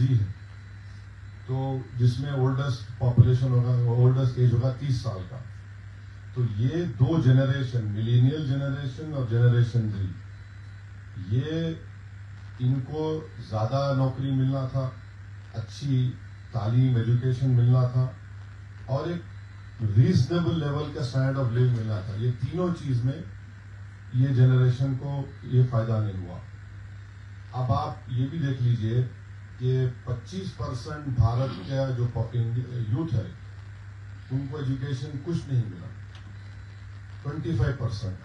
जी है, तो जिसमें ओल्डेस्ट पॉपुलेशन होगा, ओल्डेस्ट एज होगा 30 साल का। तो ये दो जनरेशन, मिलेनियल जनरेशन और जनरेशन जी, ये इनको ज्यादा नौकरी मिलना था, अच्छी तालीम एजुकेशन मिलना था और एक रीजनेबल लेवल का स्टैंडर्ड ऑफ लिविंग मिलना था। ये तीनों चीज में ये जनरेशन को ये फायदा नहीं हुआ। अब आप ये भी देख लीजिए कि 25% भारत का जो यूथ है उनको एजुकेशन कुछ नहीं मिला, 25%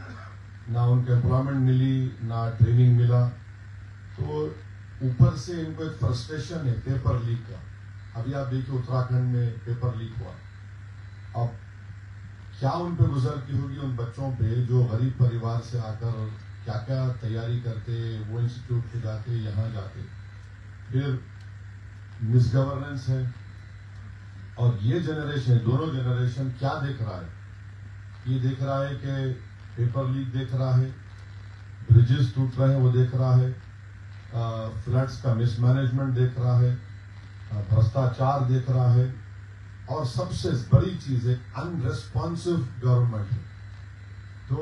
ना उनको एम्प्लॉयमेंट मिली, ना ट्रेनिंग मिला। तो ऊपर से इनको एक फ्रस्ट्रेशन है पेपर लीक का। अभी आप देखिए उत्तराखंड में पेपर लीक हुआ, अब क्या उन पे गुजरती होगी उन बच्चों पे जो गरीब परिवार से आकर क्या क्या तैयारी करते, वो इंस्टीट्यूट पे जाते, यहाँ जाते। फिर मिसगवर्नेंस है। और ये जनरेशन, दोनों जनरेशन क्या देख रहा है? ये देख रहा है कि पेपर लीक देख रहा है, ब्रिजेस टूट रहे हैं वो देख रहा है, फ्लड्स का मिसमैनेजमेंट देख रहा है, भ्रष्टाचार देख रहा है और सबसे बड़ी चीज है अनरेस्पॉन्सिव गवर्नमेंट है। तो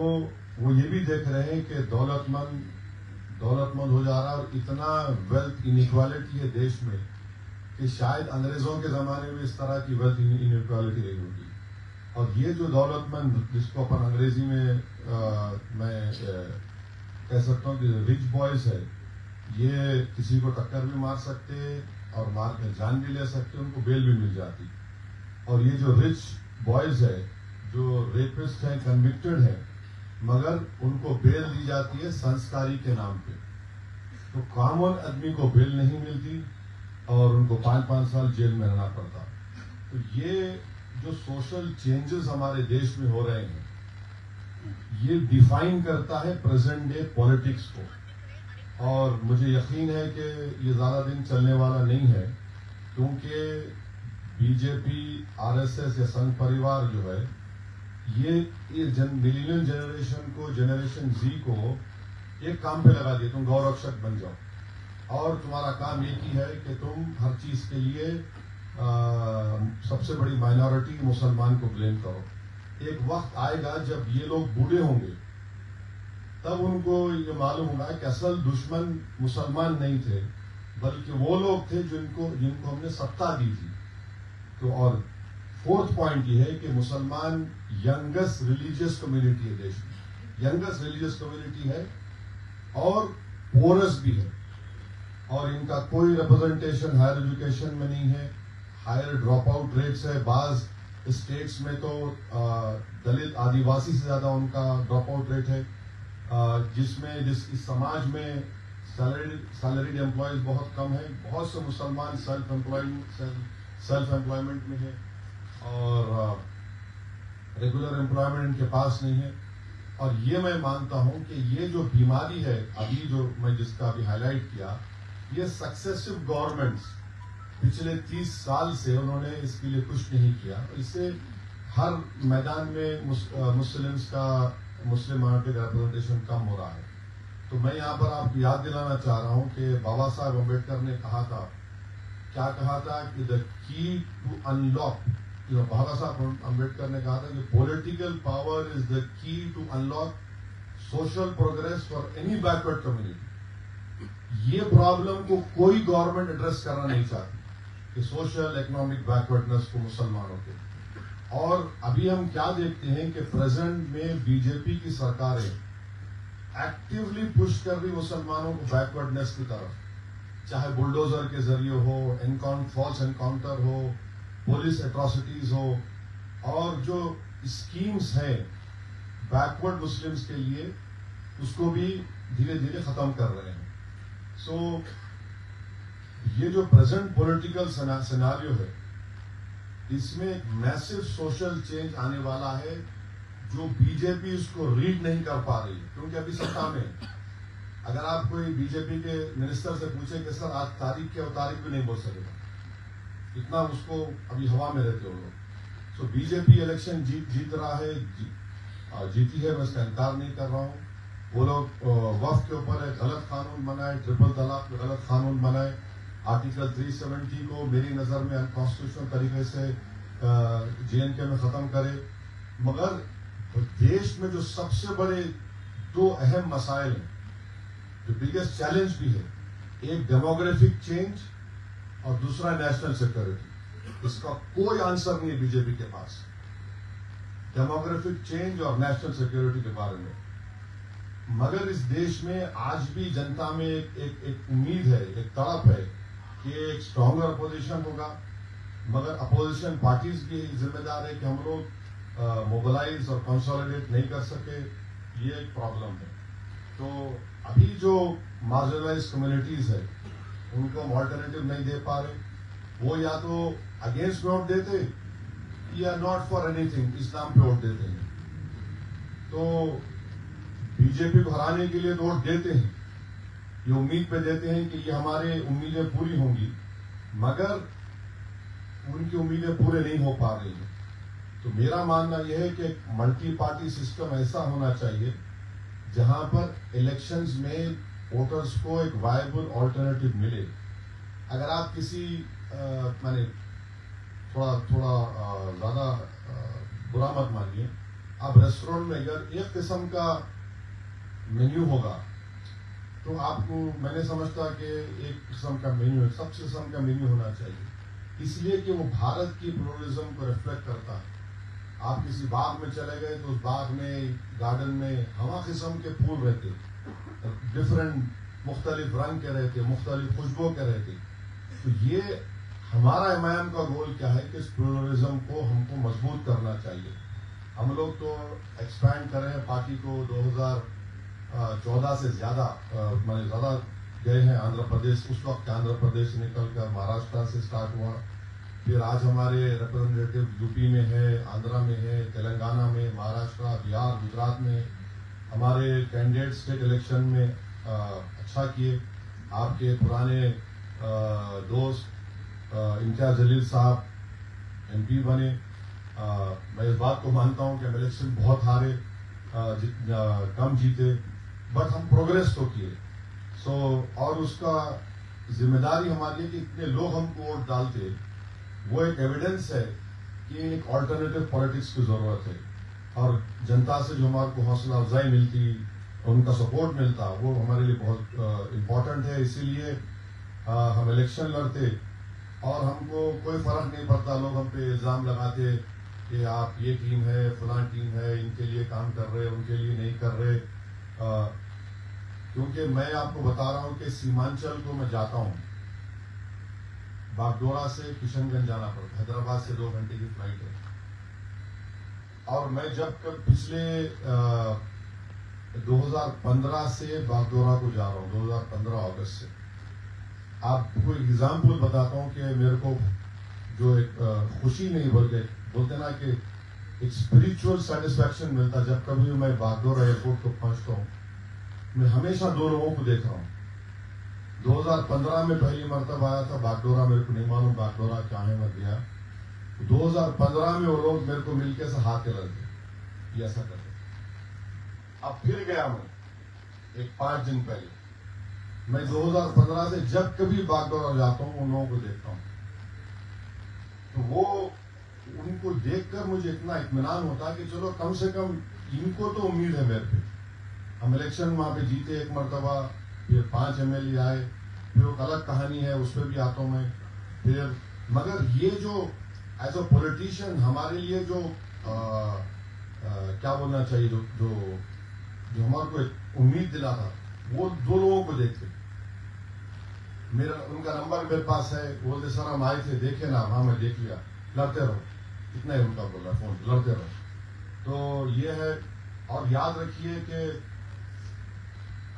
वो ये भी देख रहे हैं कि दौलतमंद हो जा रहा है और इतना वेल्थ इनइक्वालिटी है देश में कि शायद अंग्रेजों के जमाने में इस तरह की वेल्थ इनइक्वालिटी रही होगी। और ये जो दौलतमंद, जिसको अपन अंग्रेजी में मैं कह सकता हूँ कि रिच बॉयज है, ये किसी को टक्कर भी मार सकते और मार कर जान भी ले सकते, उनको बेल भी मिल जाती। और ये जो रिच बॉयज है, जो रेपिस्ट हैं, कन्विक्टेड है, मगर उनको बेल दी जाती है संस्कारी के नाम पे। तो कॉमन आदमी को बेल नहीं मिलती और उनको 5-5 साल जेल में रहना पड़ता। तो ये जो सोशल चेंजेस हमारे देश में हो रहे हैं, ये डिफाइन करता है प्रेजेंट डे पॉलिटिक्स को। और मुझे यकीन है कि ये ज्यादा दिन चलने वाला नहीं है, क्योंकि बीजेपी, आरएसएस या संघ परिवार जो है, ये मिलेनियल जनरेशन को, जनरेशन जी को एक काम पे लगा दिए, तुम गौरक्षक बन जाओ और तुम्हारा काम एक ही है कि तुम हर चीज के लिए सबसे बड़ी माइनॉरिटी मुसलमान को ब्लेम करो। एक वक्त आएगा जब ये लोग बूढ़े होंगे, तब उनको ये मालूम होगा कि असल दुश्मन मुसलमान नहीं थे, बल्कि वो लोग थे जिनको हमने सत्ता दी थी। तो और फोर्थ पॉइंट ये है कि मुसलमान यंगेस्ट रिलीजियस कम्युनिटी है देश में, यंगेस्ट रिलीजियस कम्युनिटी है और पोरस भी है, और इनका कोई रिप्रेजेंटेशन हायर एजुकेशन में नहीं है, हायर ड्रॉप आउट रेट्स है। बाज स्टेट्स में तो दलित आदिवासी से ज्यादा उनका ड्रॉप आउट रेट है, जिसमें इस समाज में सैलरीड एम्प्लॉयज बहुत कम है। बहुत से मुसलमान सेल्फ एम्प्लॉयमेंट में है और रेगुलर एम्प्लॉयमेंट इनके पास नहीं है। और ये मैं मानता हूं कि ये जो बीमारी है अभी जो मैं जिसका अभी हाईलाइट किया, ये सक्सेसिव गवर्नमेंट्स पिछले 30 साल से उन्होंने इसके लिए कुछ नहीं किया। इससे हर मैदान में मुस्लिम माइनॉरिटी का रिप्रेजेंटेशन कम हो रहा है। तो मैं यहाँ पर आपको याद दिलाना चाह रहा हूँ कि बाबा साहब अम्बेडकर ने कहा था, क्या कहा था कि द की टू अनलॉक, बाबा साहब अम्बेडकर ने कहा था कि political power is the key to unlock social progress for any backward community. ये प्रॉब्लम को कोई गवर्नमेंट एड्रेस करना नहीं चाहती कि सोशल इकोनॉमिक बैकवर्डनेस को मुसलमानों के। और अभी हम क्या देखते हैं कि प्रेजेंट में बीजेपी की सरकारें एक्टिवली पुश कर रही मुसलमानों को बैकवर्डनेस की तरफ, चाहे बुलडोजर के जरिए हो, फॉल्स एनकाउंटर हो, पुलिस एट्रोसिटीज हो, और जो स्कीम्स हैं बैकवर्ड मुस्लिम्स के लिए उसको भी धीरे धीरे खत्म कर रहे हैं। सो ये जो प्रेजेंट पॉलिटिकल सिनेरियो है, इसमें एक मैसिव सोशल चेंज आने वाला है जो बीजेपी उसको रीड नहीं कर पा रही है। क्योंकि अभी सत्ता में अगर आप कोई बीजेपी के मिनिस्टर से पूछे कि सर आज तारीख क्या, तारीख भी नहीं बोल सकेगा, इतना उसको अभी हवा में रहते हो लोग। सो बीजेपी इलेक्शन जीत रहा है, जीती है, मैं इसका इनकार नहीं कर रहा हूँ। वो लोग वक्फ के ऊपर एक गलत कानून बनाए, ट्रिपल तलाक पे गलत कानून बनाए, आर्टिकल 370 को मेरी नज़र में अनकॉन्स्टिट्यूशनल तरीके से JNK में ख़त्म करे। मगर देश में जो सबसे बड़े दो अहम मसाइल हैं, जो बिगेस्ट चैलेंज भी है, एक डेमोग्राफिक चेंज और दूसरा नेशनल सिक्योरिटी। इसका कोई आंसर नहीं है बीजेपी के पास, डेमोग्राफिक चेंज और नेशनल सिक्योरिटी के बारे में। मगर इस देश में आज भी जनता में एक उम्मीद है, एक तड़प है कि एक स्ट्रॉन्गर अपोजिशन होगा। मगर अपोजिशन पार्टीज भी जिम्मेदार है कि हम लोग मोबिलाइज और कंसोलिडेट नहीं कर सके, ये एक प्रॉब्लम है। तो अभी जो मार्जिनलाइज कम्युनिटीज है उनको हम ऑल्टरनेटिव नहीं दे पा रहे। वो या तो अगेंस्ट वोट देते या नॉट फॉर एनीथिंग इस नाम पे वोट देते हैं। तो बीजेपी को हराने के लिए वोट देते हैं, ये उम्मीद पे देते हैं कि ये हमारे उम्मीदें पूरी होंगी, मगर उनकी उम्मीदें पूरे नहीं हो पा रही हैं। तो मेरा मानना यह है कि मल्टी पार्टी सिस्टम ऐसा होना चाहिए जहां पर इलेक्शंस में वोटर्स को एक वायबल ऑल्टरनेटिव मिले। अगर आप किसी माने थोड़ा ज्यादा बुरा मत मानिए, आप रेस्टोरेंट में अगर एक किस्म का मेन्यू होगा तो आपको, मैंने समझता कि एक किस्म का मेन्यू, सब किस्म का मेन्यू होना चाहिए, इसलिए कि वो भारत की प्लुरलिज्म को रिफ्लेक्ट करता है। आप किसी बाग में चले गए तो उस बाग में, गार्डन में हवा किस्म के फूल रहते, डिफरेंट मुख्तलिफ रंग के रहते, मुख्तलिफ खुशबू के रहते। तो ये हमारा एमआईएम का गोल क्या है कि इस प्लुरलिज्म को हमको मजबूत करना चाहिए। हम लोग तो एक्सपैंड कर रहे हैं पार्टी को, 2014 से ज्यादा गए हैं आंध्र प्रदेश। उस वक्त आंध्र प्रदेश से निकलकर महाराष्ट्र से स्टार्ट हुआ, फिर आज हमारे रिप्रेजेंटेटिव यूपी में है, आंध्रा में है, तेलंगाना में, महाराष्ट्र, बिहार, गुजरात में। हमारे कैंडिडेट स्टेट इलेक्शन में अच्छा किए। आपके पुराने दोस्त इम्तियाज जलील साहब MP बने। मैं इस बात को मानता हूं कि हम इलेक्शन बहुत हारे, कम जीते, बट हम प्रोग्रेस तो किए। और उसका जिम्मेदारी हमारी है कि इतने लोग हमको वोट डालते, वो एक एविडेंस है कि एक ऑल्टरनेटिव पॉलिटिक्स की जरूरत है। और जनता से जो हमारे को हौसला अफजाई मिलती, उनका सपोर्ट मिलता, वो हमारे लिए बहुत इम्पोर्टेंट है। इसीलिए हम इलेक्शन लड़ते और हमको कोई फर्क नहीं पड़ता। लोग हम पे इल्जाम लगाते कि आप ये टीम है, फलां टीम है, इनके लिए काम कर रहे, उनके लिए नहीं कर रहे। क्योंकि मैं आपको बता रहा हूं कि सीमांचल को मैं जाता हूं, बागडोरा से किशनगंज जाना पड़ता, हैदराबाद से 2 घंटे की फ्लाइट है। और मैं जब पिछले 2015 से बागडोरा को जा रहा हूं, 2015 अगस्त से। आपको एग्जाम्पल बताता हूं कि मेरे को जो एक खुशी नहीं बोलते ना कि एक स्पिरिचुअल सेटिस्फैक्शन मिलता जब कभी मैं बागडोरा एयरपोर्ट को पहुंचता हूं। मैं हमेशा 2 लोगों को देख रहा हूं। 2015 में पहली मरतबा आया था बागडोरा, मेरे को नहीं मालूम बागडोरा क्या है, मैं गया। 2015 में वो लोग मेरे को मिलके से हाथ हिला दिए, ऐसा करते। अब फिर गया मैं एक 5 दिन पहले। मैं 2015 से जब कभी बागडोरा जाता हूं उन लोगों को देखता हूं, तो वो उनको देखकर मुझे इतना इत्मीनान होता है कि चलो कम से कम इनको तो उम्मीद है मेरे पे। हम इलेक्शन वहां पे जीते एक मरतबा, फिर 5 MLA आए, फिर एक अलग कहानी है, उस पर भी आता हूं मैं। फिर मगर ये जो एज अ पॉलिटिशियन हमारे लिए जो क्या बोलना चाहिए, जो हमारे को एक उम्मीद दिला था, वो 2 लोगों को देखते। उनका नंबर मेरे पास है, बोलते सर हम आए थे, देखे ना। हाँ मैं देख लिया, लड़ते रहो, इतना ही उनका बोल रहा फोन, लड़ते रहो। तो ये है। और याद रखिए कि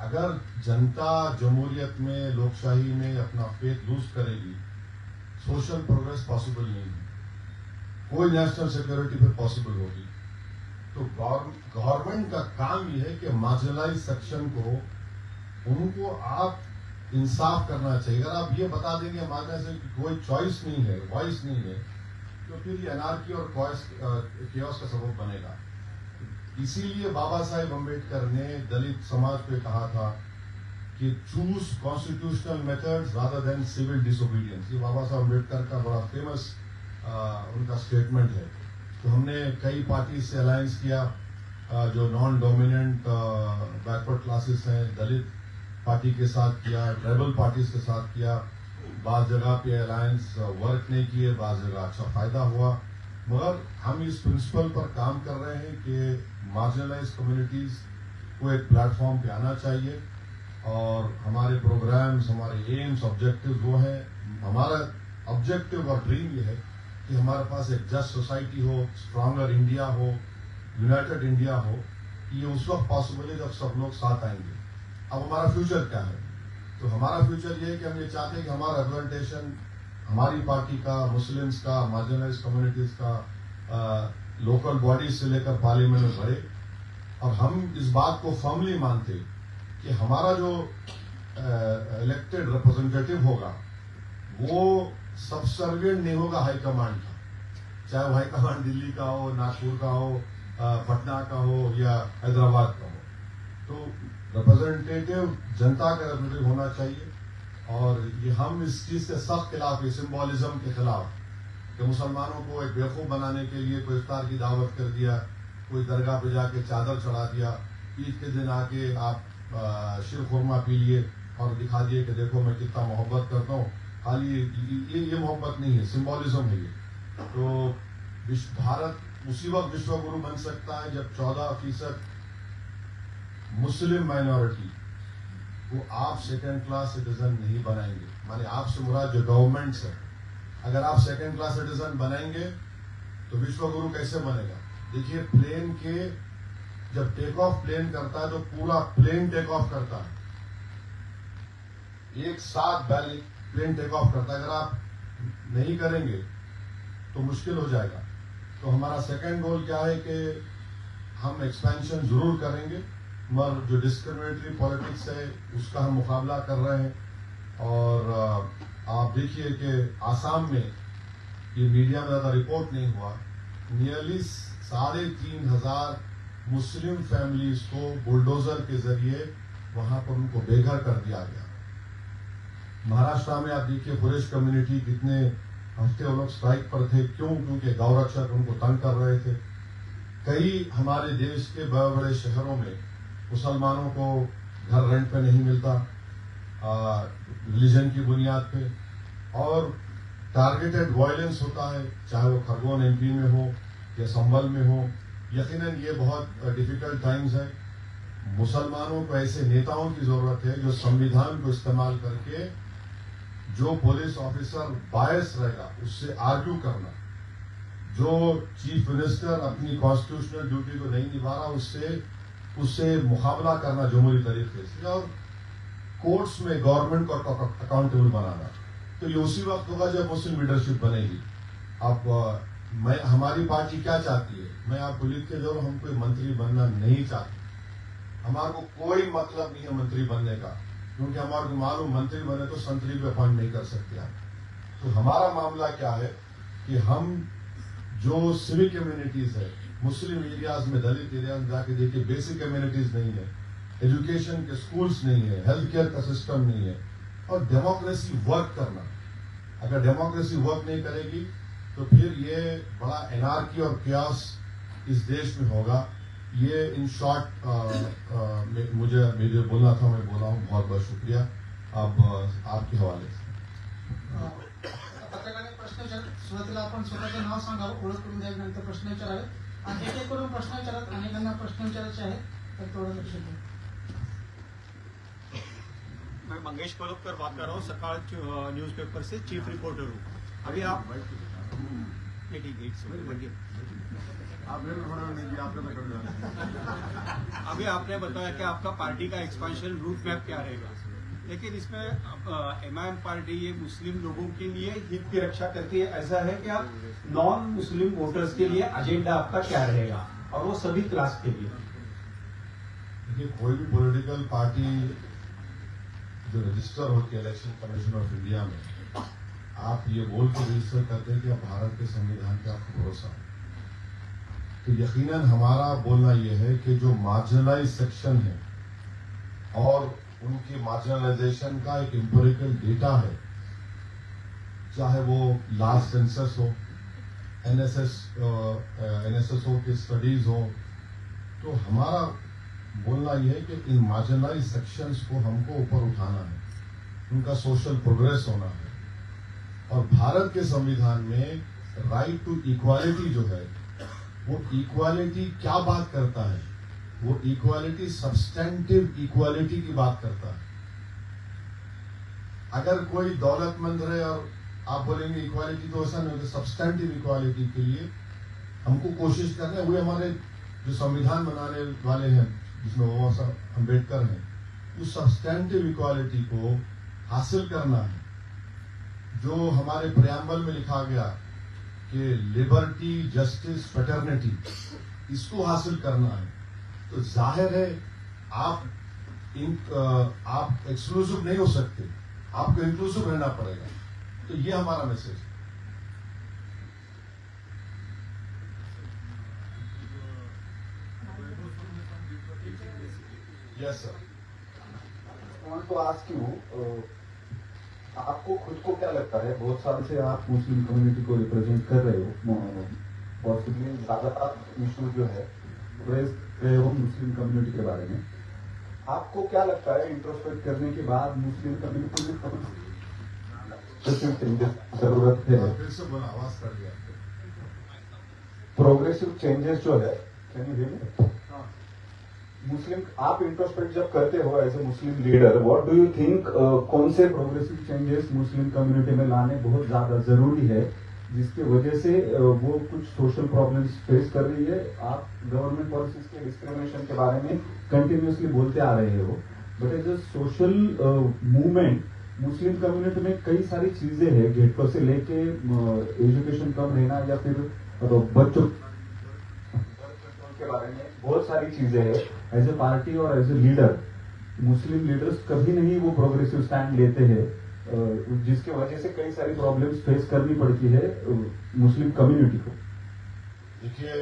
अगर जनता जमहूरियत में, लोकशाही में अपना फेथ लूज करेगी, सोशल प्रोग्रेस पॉसिबल नहीं है, कोई नेशनल सिक्योरिटी फिर पॉसिबल होगी। तो गवर्नमेंट का काम यह है कि मार्जिनलाइज सेक्शन को, उनको आप इंसाफ करना चाहिए। अगर आप ये बता देंगे हमारे से कोई चॉइस नहीं है, वॉइस नहीं है, तो फिर ये अनार्की और केओस का सबब बनेगा। इसीलिए बाबा साहेब अम्बेडकर ने दलित समाज पे कहा था कि choose constitutional methods rather than civil disobedience. ये बाबा साहब अम्बेडकर का बड़ा फेमस उनका स्टेटमेंट है। तो हमने कई पार्टी से अलायंस किया, जो नॉन डोमिनेंट बैकवर्ड क्लासेस हैं, दलित पार्टी के साथ किया, ट्राइबल पार्टीज के साथ किया। बाज़ जगह पे अलायंस वर्क नहीं किए, बाज़ जगह अच्छा फायदा हुआ, मगर हम इस प्रिंसिपल पर काम कर रहे हैं कि मार्जिनलाइज कम्युनिटीज को एक प्लेटफॉर्म पे आना चाहिए। और हमारे प्रोग्राम्स, हमारे एम्स, ऑब्जेक्टिव्स वो हैं। हमारा ऑब्जेक्टिव और ड्रीम ये है कि हमारे पास एक जस्ट सोसाइटी हो, स्ट्रांगर इंडिया हो, यूनाइटेड इंडिया हो। ये उस वक्त पॉसिबल है जब सब लोग साथ आएंगे। अब हमारा फ्यूचर क्या है? तो हमारा फ्यूचर ये है कि हम ये चाहते हैं कि हमारा रिप्रेजेंटेशन हमारी पार्टी का, मुस्लिम्स का, मार्जिनलाइज कम्युनिटीज का, लोकल बॉडीज से लेकर पार्लियामेंट में बढ़े। और हम इस बात को फर्मली मानते कि हमारा जो इलेक्टेड रिप्रेजेंटेटिव होगा वो सबसर्विएंट नहीं होगा हाईकमांड का, चाहे वो हाईकमांड दिल्ली का हो, नागपुर का हो, पटना का हो या हैदराबाद का हो। तो रिप्रेजेंटेटिव जनता का रिप्रेजेंटेटिव होना चाहिए। और ये हम इस चीज के सख्त खिलाफ है, सिंबॉलिज्म के खिलाफ, कि मुसलमानों को एक बेवकूफ बनाने के लिए कोई इफ्तार की दावत कर दिया, कोई दरगाह पे जाके चादर चढ़ा दिया, ईद के दिन आके आप शीर खुरमा पी लिए और दिखा दिए कि देखो मैं कितना मोहब्बत करता हूँ। खाली ये मोहब्बत नहीं है, सिंबॉलिज्म है ये। तो भारत उसी वक्त विश्व गुरु बन सकता है जब 14% मुस्लिम माइनॉरिटी वो आप सेकेंड क्लास सिटीजन नहीं बनाएंगे। माने आपसे मुराद जो गवर्नमेंट्स है, अगर आप सेकेंड क्लास सिटीजन बनाएंगे तो विश्व गुरु कैसे बनेगा? देखिए, प्लेन के जब टेक ऑफ प्लेन करता है तो पूरा प्लेन टेक ऑफ करता है, एक साथ प्लेन टेक ऑफ करता है। अगर आप नहीं करेंगे तो मुश्किल हो जाएगा। तो हमारा सेकंड गोल क्या है कि हम एक्सपेंशन जरूर करेंगे, मगर जो डिस्क्रिमिनेटरी पॉलिटिक्स है उसका हम मुकाबला कर रहे हैं। और आप देखिए कि आसाम में, ये मीडिया में ज्यादा रिपोर्ट नहीं हुआ, नियरली 3,500 मुस्लिम फैमिलीज को बुलडोजर के जरिए वहां पर उनको बेघर कर दिया गया। महाराष्ट्र में आप देखिए कुरैश कम्युनिटी कितने हफ्ते वो लोग स्ट्राइक पर थे। क्यों? क्योंकि गौरक्षक उनको तंग कर रहे थे। कई हमारे देश के बड़े बड़े शहरों में मुसलमानों को घर रेंट पे नहीं मिलता, रिलीजन की बुनियाद पे, और टारगेटेड वायलेंस होता है, चाहे वो खरगोन एमपी में हो या संभल में हो। यकीनन ये बहुत डिफिकल्ट टाइम्स है। मुसलमानों को ऐसे नेताओं की जरूरत है जो संविधान को इस्तेमाल करके जो पुलिस ऑफिसर बायस रहेगा उससे आर्ग्यू करना, जो चीफ मिनिस्टर अपनी कॉन्स्टिट्यूशनल ड्यूटी को नहीं निभा रहा उससे मुकाबला करना जमहूरी तरीके से, और कोर्ट्स में गवर्नमेंट को अकाउंटेबल बनाना। तो ये उसी वक्त होगा जब मुस्लिम लीडरशिप बनेगी। अब हमारी पार्टी क्या चाहती है, मैं आपको लिख के दूं, हम कोई मंत्री बनना नहीं चाहते। हमारे को कोई मतलब नहीं है मंत्री बनने का, क्योंकि हमारे को मालूम मंत्री बने तो संतरी पे अपॉइंट नहीं कर सकते आप। तो हमारा मामला क्या है कि हम जो सिविक कम्युनिटीज है, मुस्लिम एरियाज में, दलित एरियाज में जाके देखिए बेसिक कम्युनिटीज नहीं है, एजुकेशन के स्कूल्स नहीं है, हेल्थ केयर का सिस्टम नहीं है, और डेमोक्रेसी वर्क करना। अगर डेमोक्रेसी वर्क नहीं करेगी तो फिर ये बड़ा एनार्की और क्यास इस देश में होगा। ये इन शॉर्ट मुझे बोलना था, मैं बोला हूँ। बहुत बहुत शुक्रिया। अब आपके हवाले से पत्रकारांनी प्रश्न विचारत. सुरुवातीला आपण स्वतःचं नाव सांगावं, ओळख करून द्यावी, नंतर प्रश्न विचारावे. आणि एक एक करून प्रश्न विचारत, अनेकांना प्रश्न विचारायचे आहेत, तर थोडं लक्ष द्या. मैं मंगेश कोलपकर बात कर रहा हूँ, सकाळ न्यूज़पेपर से चीफ रिपोर्टर हूँ। अभी आप अभी आपने बताया कि आपका पार्टी का एक्सपेंशन रूट मैप क्या रहेगा, लेकिन इसमें एमआईएम पार्टी ये मुस्लिम लोगों के लिए हित की रक्षा करती है, ऐसा है कि आप नॉन मुस्लिम वोटर्स के लिए एजेंडा आपका क्या रहेगा, और वो सभी क्लास के लिए? देखिए, कोई भी पॉलिटिकल पार्टी जो रजिस्टर होती है इलेक्शन कमीशन ऑफ इंडिया में, आप ये बोल के रजिस्टर करते हैं कि आप भारत के संविधान पे आपको भरोसा है, तो यकीनन हमारा बोलना यह है कि जो मार्जिनलाइज सेक्शन है और उनकी मार्जिनलाइजेशन का एक एम्पिरिकल डेटा है, चाहे वो लास्ट सेंसस हो, एनएसएसओ की स्टडीज हो। तो हमारा बोलना यह है कि इन मार्जिनलाइज सेक्शंस को हमको ऊपर उठाना है, उनका सोशल प्रोग्रेस होना है। और भारत के संविधान में राइट टू इक्वालिटी जो है, वो इक्वालिटी क्या बात करता है? वो इक्वालिटी सब्सटेंटिव इक्वालिटी की बात करता है। अगर कोई दौलतमंद है और आप बोलेंगे इक्वालिटी, तो ऐसा नहीं होता। सब्सटेंटिव इक्वालिटी के लिए हमको कोशिश करना है। वो हमारे जो संविधान बनाने वाले हैं, जिसमें बाबा साहब अम्बेडकर हैं, उस सब्सटेंटिव इक्वालिटी को हासिल करना है। जो हमारे प्रियम्बल में लिखा गया कि लिबर्टी, जस्टिस, फ्रेटर्निटी, इसको हासिल करना है। तो जाहिर है आप एक्सक्लूसिव नहीं हो सकते, आपको इंक्लूसिव रहना पड़ेगा। तो ये हमारा मैसेज है। Yes sir. तो आस्क यू, आपको खुद को क्या लगता है, बहुत साल से आप मुस्लिम कम्युनिटी को रिप्रेजेंट कर रहे हो, पॉसिबली ज्यादातर इशू जो है रेज रहे हो मुस्लिम कम्युनिटी के बारे में, आपको क्या लगता है इंट्रोस्पेक्ट करने के बाद मुस्लिम कम्युनिटी में जरूरत है? फिर से बोला, आवाज कर दिया। प्रोग्रेसिव चेंजेस जो है, can you hear me? Muslim, आप इंट्रोस्पेक्ट जब करते हो as a Muslim leader, what do you think, कौन से प्रोग्रेसिव चेंजेस मुस्लिम कम्युनिटी में लाने बहुत ज्यादा जरूरी है, जिसकी वजह से वो कुछ सोशल प्रॉब्लम्स फेस कर रही है? आप गवर्नमेंट पॉलिसीज के डिस्क्रिमिनेशन के बारे में कंटिन्यूसली बोलते आ रहे हो, but as a social movement Muslim community में कई सारी चीजें हैं, गेटों से लेके एजुकेशन कम रहना या फिर बच्चों के बारे में बहुत सारी चीजें हैं। एज ए पार्टी और as a leader Muslim leaders कभी नहीं वो प्रोग्रेसिव स्टैंड लेते हैं, जिसकी वजह से कई सारी प्रॉब्लम्स फेस करनी पड़ती है मुस्लिम कम्युनिटी को। देखिए,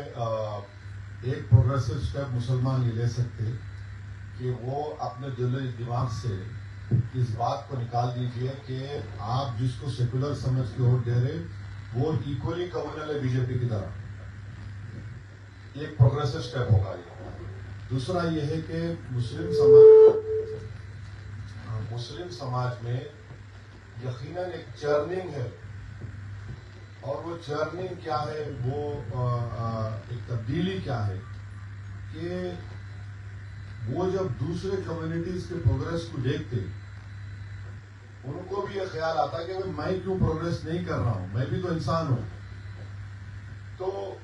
एक प्रोग्रेसिव स्टेप मुसलमान ये ले सकते कि वो अपने दिमाग से इस बात को निकाल दीजिए कि आप जिसको सेकुलर समझ के वोट दे रहे, वो इक्वली कम्युनल है बीजेपी की तरह। एक प्रोग्रेसिव स्टेप होगा ये। दूसरा ये है कि मुस्लिम समाज में यकीनन एक चर्निंग है, और वो चर्निंग क्या है, वो एक तब्दीली क्या है कि वो जब दूसरे कम्युनिटीज के प्रोग्रेस को देखते, उनको भी ये ख्याल आता कि मैं क्यों प्रोग्रेस नहीं कर रहा हूं, मैं भी तो इंसान हूं। तो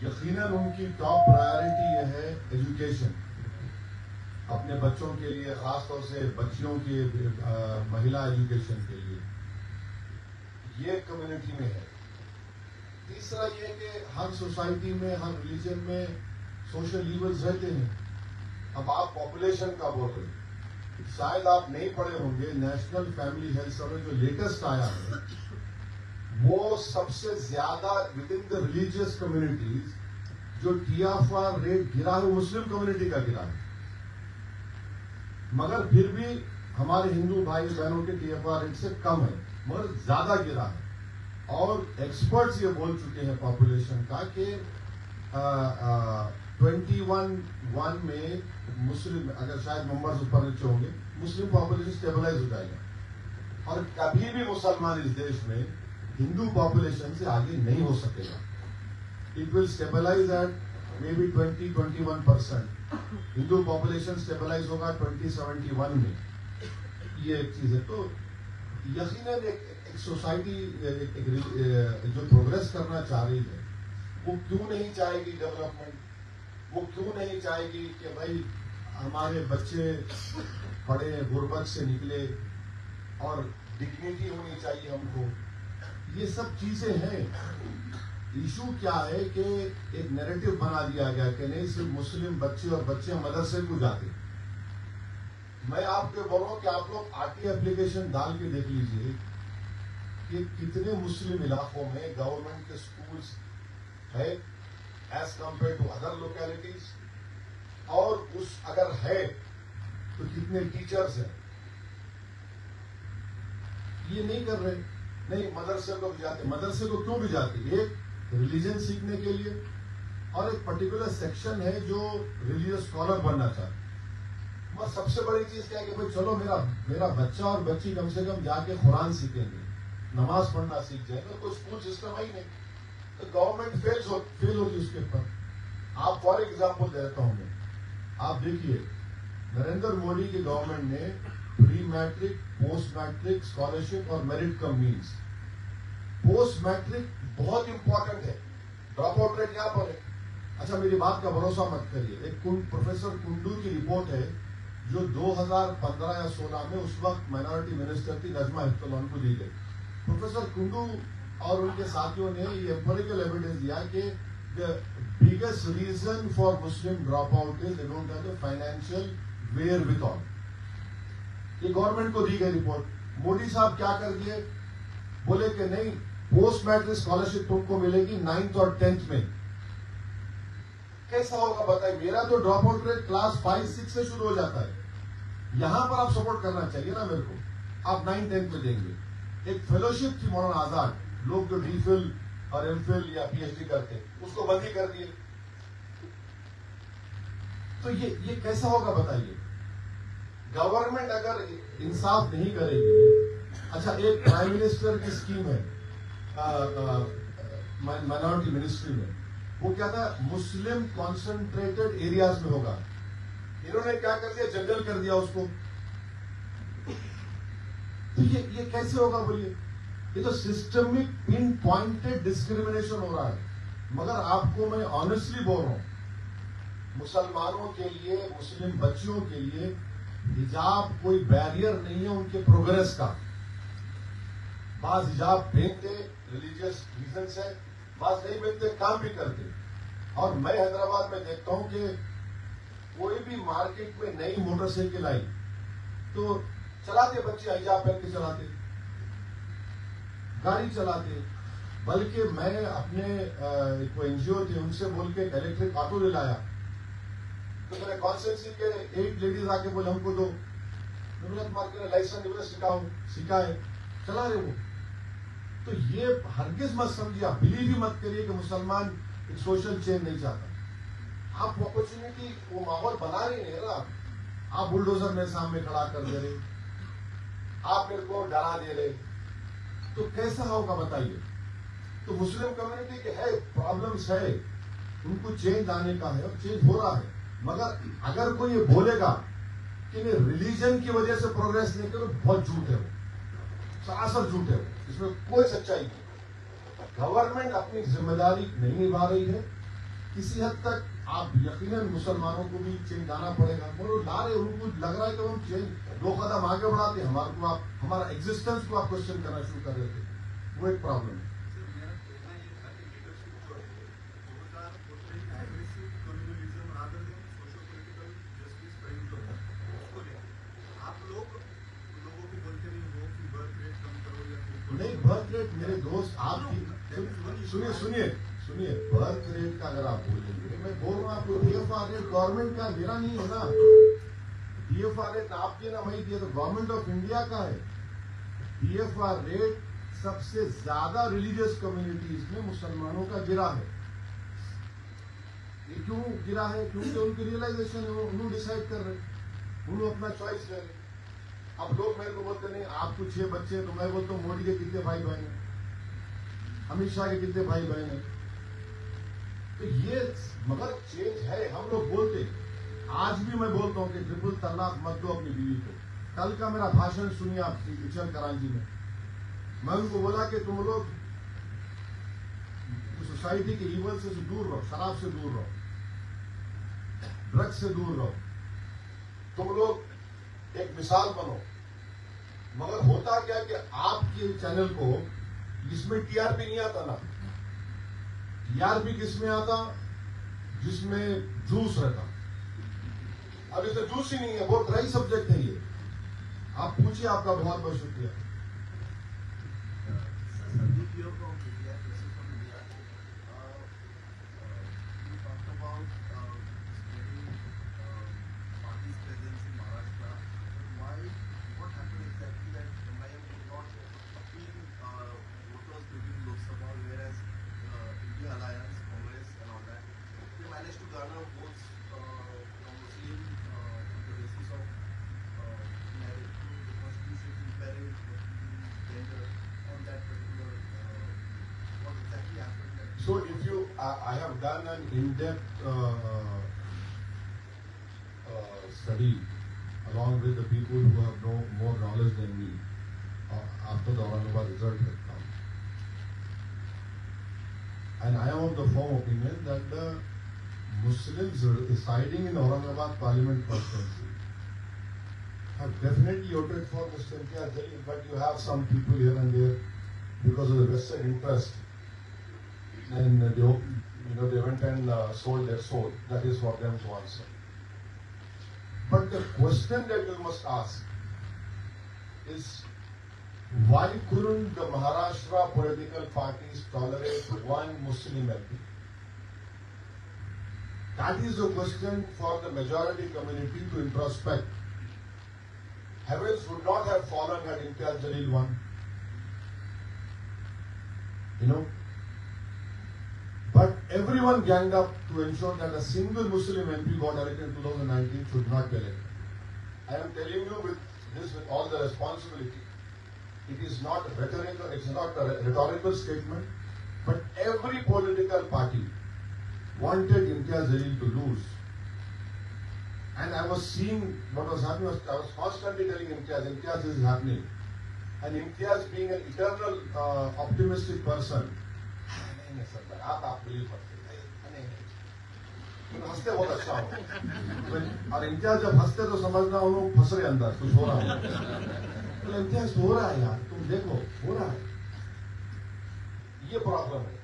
यकीनन उनकी टॉप प्रायोरिटी ये है एजुकेशन, अपने बच्चों के लिए, खासतौर से बच्चियों के महिला एजुकेशन के लिए, ये कम्युनिटी में है। तीसरा ये कि हर सोसाइटी में, हर रिलीजन में सोशल लीवर्स रहते हैं। अब आप पॉपुलेशन का बोल रहे हैं, शायद आप नहीं पढ़े होंगे, नेशनल फैमिली हेल्थ सर्वे जो लेटेस्ट आया है, वो सबसे ज्यादा with in the religious communities जो TFR रेट गिरा है, मुस्लिम कम्युनिटी का गिरा है। मगर फिर भी हमारे हिंदू भाई बहनों के TFR रेट से कम है, मगर ज्यादा गिरा है। और एक्सपर्ट्स ये बोल चुके हैं पॉपुलेशन का कि 21 में मुस्लिम, अगर शायद नंबर्स ऊपर नीचे होंगे, मुस्लिम पॉपुलेशन स्टेबलाइज हो जाएगा। और कभी भी मुसलमान इस देश में हिंदू पॉपुलेशन से आगे नहीं हो सकेगा। It will stabilise at maybe 20-21%। Hindu population stabilise होगा 2071 में। ये एक चीज है। तो यकीनन एक सोसाइटी जो प्रोग्रेस करना चाह रही है, वो क्यों नहीं चाहेगी डेवलपमेंट? वो क्यों नहीं चाहेगी कि भाई हमारे बच्चे पढ़े, गुर्बत से निकले, और डिग्निटी होनी चाहिए हमको? ये सब चीजें हैं। इशू क्या है कि एक नैरेटिव बना दिया गया कि नहीं, सिर्फ मुस्लिम बच्चे और बच्चे मदरसे को जाते। मैं आपको बोल रहा हूं कि आप लोग RT एप्लीकेशन डाल के देख लीजिए कि कितने मुस्लिम इलाकों में गवर्नमेंट के स्कूल्स है as compare to other localities. और उस अगर है तो कितने टीचर्स हैं, ये नहीं कर रहे। नहीं, मदरसे को भी जाते। मदरसे को क्यों भी जाते? एक रिलीजन सीखने के लिए, और एक पर्टिकुलर सेक्शन है जो रिलीजियस स्कॉलर बनना चाहते। और सबसे बड़ी चीज क्या है कि भाई चलो मेरा बच्चा और बच्ची कम से कम जाके कुरान सीखेंगे, नमाज पढ़ना सीख जाएगा। तो स्कूल सिस्टम है ही नहीं, तो गवर्नमेंट फेल होगी उसके ऊपर। आप फॉर एग्जाम्पल देता हूं मैं, आप देखिए नरेंद्र मोदी की गवर्नमेंट ने pre matric, post matric scholarship और merit cum means. Post matric बहुत इंपॉर्टेंट है, ड्रॉप आउट रेट यहां पर है। अच्छा, मेरी बात का भरोसा मत करिए, एक प्रोफेसर कुंडू की रिपोर्ट है जो 2015 या 16 में उस वक्त माइनॉरिटी मिनिस्टर थी नजमा हेपतुल्लाह को दी गई। प्रोफेसर कुंडू और उनके साथियों ने ये एम्पिरिकल एविडेंस दिया कि the biggest reason for Muslim drop out is they don't have the financial wherewithal. ये गवर्नमेंट को दी गई रिपोर्ट। मोदी साहब क्या कर दिए, बोले कि नहीं, पोस्ट मैट्रिक स्कॉलरशिप तुमको मिलेगी 9th और 10th में। कैसा होगा बताइए? मेरा तो ड्रॉप आउट रेट क्लास 5, 6 से शुरू हो जाता है। यहां पर आप सपोर्ट करना चाहिए ना मेरे को, आप 9, 10 में देंगे। एक फेलोशिप थी मौलाना आजाद, लोग जो डीफिल और एमफिल या पीएचडी करते, उसको बंद ही कर दिए। तो ये कैसा होगा बताइए? गवर्नमेंट अगर इंसाफ नहीं करेगी। अच्छा, एक प्राइम मिनिस्टर की स्कीम है माइनॉरिटी मिनिस्ट्री में, वो क्या था, मुस्लिम कॉन्सेंट्रेटेड एरियाज में होगा। इन्होंने क्या कर दिया, जंगल कर दिया उसको। तो ये कैसे होगा बोलिए? ये तो सिस्टमिक पिन पॉइंटेड डिस्क्रिमिनेशन हो रहा है। मगर आपको मैं ऑनेस्टली बोल रहा हूं, मुसलमानों के लिए, मुस्लिम बच्चियों के लिए हिजाब कोई बैरियर नहीं है उनके प्रोग्रेस का। बाज हिजाब पहनते, रिलीजियस रीजन से, बाज नहीं पहनते, काम भी करते। और मैं हैदराबाद में देखता हूं कि कोई भी मार्केट में नई मोटरसाइकिल आई तो चलाते बच्चे हिजाब पहन के चलाते, गाड़ी चलाते। बल्कि मैं अपने कोई एनजीओ थे, उनसे बोल के इलेक्ट्रिक ऑटो ले लाया। तो मेरे कॉन्स्टिट्यूंसी के 8 लेडीज आके बोले हमको दो। मैं तुम्हारे लाइसेंस नहीं, सिखाए, चला रहे वो। तो ये हरगिज मत समझिए, आप बिलीव ही मत करिए कि मुसलमान एक सोशल चेंज नहीं चाहता। आप अपॉर्चुनिटी, वो माहौल बना रही है ना, आप बुलडोजर मेरे सामने खड़ा कर दे रहे, आप मेरे को डरा दे रहे, तो कैसा होगा बताइए? तो मुस्लिम कम्युनिटी के है प्रॉब्लम्स है, उनको चेंज आने का है और चेंज हो रहा है। मगर अगर कोई ये बोलेगा कि नहीं रिलीजन की वजह से प्रोग्रेस नहीं करो, बहुत झूठ है वो, सरासर झूठ है वो, इसमें कोई सच्चाई नहीं। गवर्नमेंट अपनी जिम्मेदारी नहीं निभा रही है। किसी हद तक आप यकीनन मुसलमानों को भी चेंज लाना पड़ेगा। वो ला रहे, उनको लग रहा है कि हम चेंज 2 कदम आगे बढ़ाते, हमारा एग्जिस्टेंस को आप क्वेश्चन करना शुरू कर देते, वो एक प्रॉब्लम है। नहीं, बर्थ रेट मेरे दोस्त, आपकी सुनिए, बर्थ रेट का अगर आप बोलेंगे, मैं बोल रहा हूं आपको, डीएफआर रेट गवर्नमेंट का, मेरा नहीं है ना। डीएफआर रेट आप दिए ना, वही दिए, तो गवर्नमेंट ऑफ इंडिया का है। डीएफआर रेट सबसे ज्यादा रिलीजियस कम्युनिटीज में मुसलमानों का गिरा है। ये क्यों गिरा है? क्योंकि उनकी रियलाइजेशन है, उन्होंने डिसाइड कर रहे, उन्होंने अपना चॉइस ले रहे। अब लोग मेरे को बोलते नहीं आपको 6 बच्चे हैं, तो मैं बोलता हूँ मोदी के कितने भाई बहन हैं, अमित शाह के कितने भाई बहन हैं। तो ये मगर चेंज है, हम लोग बोलते, आज भी मैं बोलता हूँ कि ट्रिपल तलाक मत दो अपनी बीवी को। कल का मेरा भाषण सुनिए आप किचन कराची में, मैं उनको बोला कि तुम लोग सोसाइटी के ईवल से दूर रहो, शराब से दूर रहो, ड्रग्स से दूर रहो, तुम लोग एक मिसाल बनो। मगर होता क्या कि आपके चैनल को इसमें टीआरपी नहीं आता ना। टीआरपी किसमें आता? जिसमें जूस रहता। अब इसे जूस ही नहीं है, बहुत ड्राई सब्जेक्ट है ये। आप पूछिए, आपका बहुत बहुत शुक्रिया। Party's presence in Maharashtra So if you, I have done an in-depth study along with the people who have more knowledge than me after the Aurangabad result had come. And I am of the firm opinion that the Muslims residing in Aurangabad Parliament constituency have definitely voted for Mr. Imtiaz Jalil, but you have some people here and there because of the vested interest, and they went and sold their soul. That is for them to answer. But the question that you must ask is, why couldn't the Maharashtra political parties tolerate one Muslim MP? That is a question for the majority community to introspect. Heavens would not have fallen had Imtiaz Jalil won. But everyone ganged up to ensure that a single Muslim MP got elected in 2019 should not be elected. I am telling you with all the responsibility. It is not rhetorical, it's not a rhetorical statement, but every political party wanted Imtiaz Jalil to lose. And I was seeing what was happening. I was constantly telling Imtiaz is happening. And Imtiaz being an eternal optimistic person, आप believe करते हैं, हंसते बहुत अच्छा हो। और इम्तियाज जब हंसते तो समझना उन लोग फंस रहे अंदर, कुछ हो रहा है। तो इम्तियाज हो रहा है यार, तुम देखो हो रहा है। ये प्रॉब्लम है।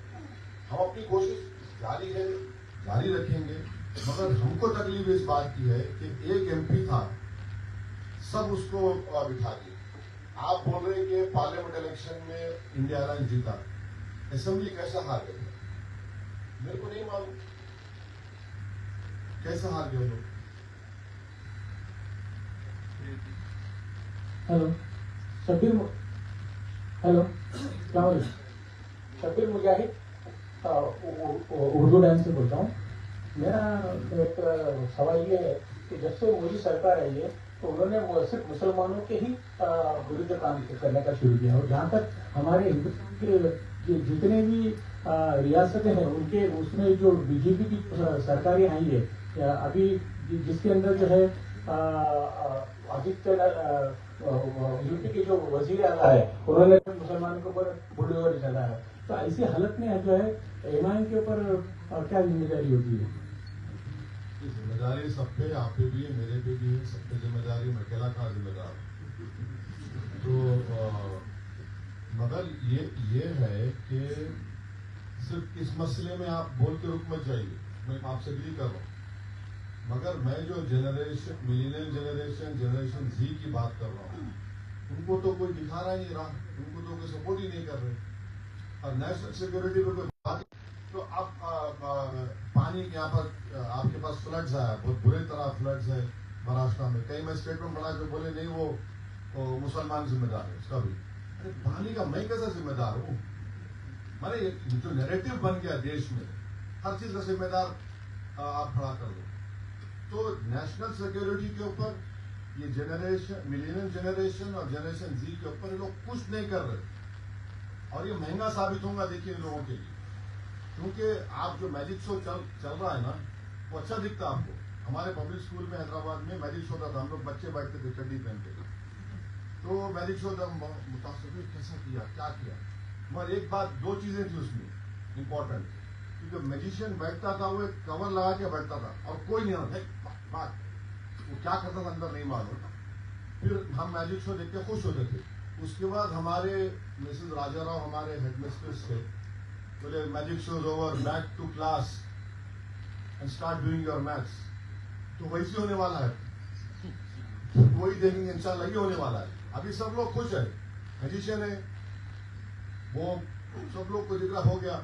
हम अपनी कोशिश जारी रखेंगे, मगर हमको तकलीफ इस बात की है कि एक एमपी था, सब उसको बिठा दिया। आप बोल रहे कि पार्लियामेंट इलेक्शन में इंडिया अलायंस जीता, असेंबली कैसा हार गए? मेरे को नहीं मालूम कैसा हार गए लोग। हेलो शब्बीर मुजाहिद उर्दू लाइन से बोलता हूँ। मेरा एक सवाल ये है कि जब से मोदी सरकार आई है तो उन्होंने वो सिर्फ मुसलमानों के ही विरुद्ध काम करने का शुरू किया। और जहाँ तक हमारे हिंदू के जितने भी रियासतें हैं उनके उसमें जो बीजेपी की सरकारें आई है अभी जिसके अंदर जो है आदित्य यूपी के जो वजीर आला है उन्होंने मुसलमानों के ऊपर बुलडोजर चला है। तो ऐसी हालत में जो है एमआईएम के ऊपर क्या जिम्मेदारी होती है? जिम्मेदारी सब पे, आप पे भी है, मेरे पे भी है, सब पे जिम्मेदारी। मैं अकेला कहाँ जिम्मेदार हूँ? तो मगर ये है कि सिर्फ इस मसले में आप बोल के रुक मत जाइए, मैं आपसे एग्री कर रहा हूँ। मगर मैं जो मिलेनियल जनरेशन Z की बात कर रहा हूँ, उनको तो कोई दिखा रहा ही नहीं रहा, उनको तो कोई सपोर्ट ही नहीं कर रहे। और नेशनल सिक्योरिटी पे कोई बात, तो अब पानी यहाँ पर आपके पास फ्लड्स आया, बहुत बुरे तरह फ्लड्स है महाराष्ट्र में। कई मैं स्टेटमेंट बना के बोले नहीं वो मुसलमान जिम्मेदार है उसका भी। अरे पानी का मैं कैसा जिम्मेदार हूँ? माने जो नैरेटिव बन गया देश में, हर चीज का जिम्मेदार आप खड़ा कर दो। तो नेशनल सिक्योरिटी के ऊपर ये मिलेनियल जनरेशन और जनरेशन Z के ऊपर लोग कुछ नहीं कर रहे, और ये महंगा साबित होगा देखिए इन लोगों के लिए। क्योंकि आप जो मैजिक शो चल रहा है ना, वो अच्छा दिखता है आपको। हमारे पब्लिक स्कूल में हैदराबाद में मैजिक शो था, हम लोग बच्चे बैठते थे चड्डी पहन के, तो मैजिक शो मुतासिर कैसा किया, क्या किया। मगर एक बात, दो चीजें थी उसमें इम्पोर्टेंट, क्योंकि मैजिशियन बैठता था वो एक कवर लगा के बैठता था और कोई नहीं बात वो क्या करता था अंदर नहीं मालूम। फिर हम मैजिक शो देख के खुश होते थे। उसके बाद हमारे मिसेस राजाराव हमारे हेडमिस्ट्रेस थे, बोले magic show is over, back to class and start doing your maths. तो वैसे होने वाला है, वही देखेंगे इंशाल्लाह, ये होने वाला है। अभी सब लोग खुश है, मैजिशियन है वो, सब लोग को जिक्र हो गया,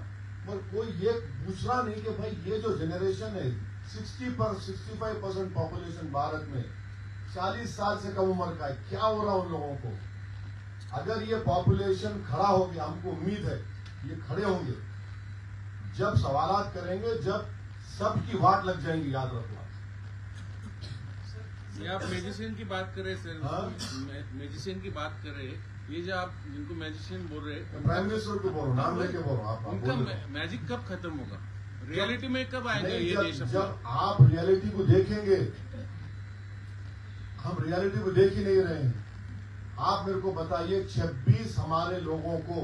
पर कोई ये पूछ रहा नहीं कि भाई ये जो जनरेशन है 65% पॉपुलेशन भारत में 40 साल से कम उम्र का है, क्या हो रहा उन लोगों को? अगर ये पॉपुलेशन खड़ा हो गया, हमको उम्मीद है ये खड़े होंगे जब सवालात करेंगे, जब सबकी वाट लग जाएंगी, याद रखना। आप मेडिसिन की बात करें सर, मेडिसिन की बात करें ये जो आप जिनको मैजिशियन बोल रहे हैं, प्राइम मिनिस्टर को बोलो, नाम लेके बोलो आप उनका बोल रहे हो। मैजिक कब खत्म होगा? रियलिटी में कब आएगा नहीं, ये जब, देश अपना? जब आप रियलिटी को देखेंगे, हम रियलिटी को देख ही नहीं रहे हैं। आप मेरे को बताइए, 26 हमारे लोगों को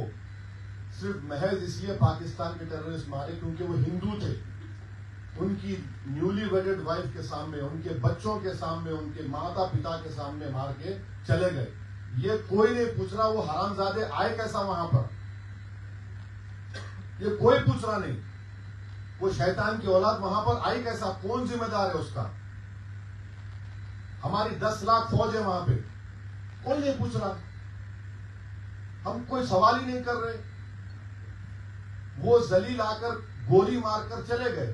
सिर्फ महज इसलिए पाकिस्तान के टेररिस्ट मारे क्योंकि वो हिंदू थे। उनकी न्यूली वेडेड वाइफ के सामने, उनके बच्चों के सामने, उनके माता पिता के सामने मार के चले गए। ये कोई नहीं पूछ रहा वो हरामजादे आए कैसा वहां पर, ये कोई पूछ रहा नहीं। वो शैतान की औलाद वहां पर आई कैसा, कौन जिम्मेदार है उसका? हमारी 10 लाख फौज है वहां पे, कोई नहीं पूछ रहा। हम कोई सवाल ही नहीं कर रहे। वो जलील आकर गोली मारकर चले गए।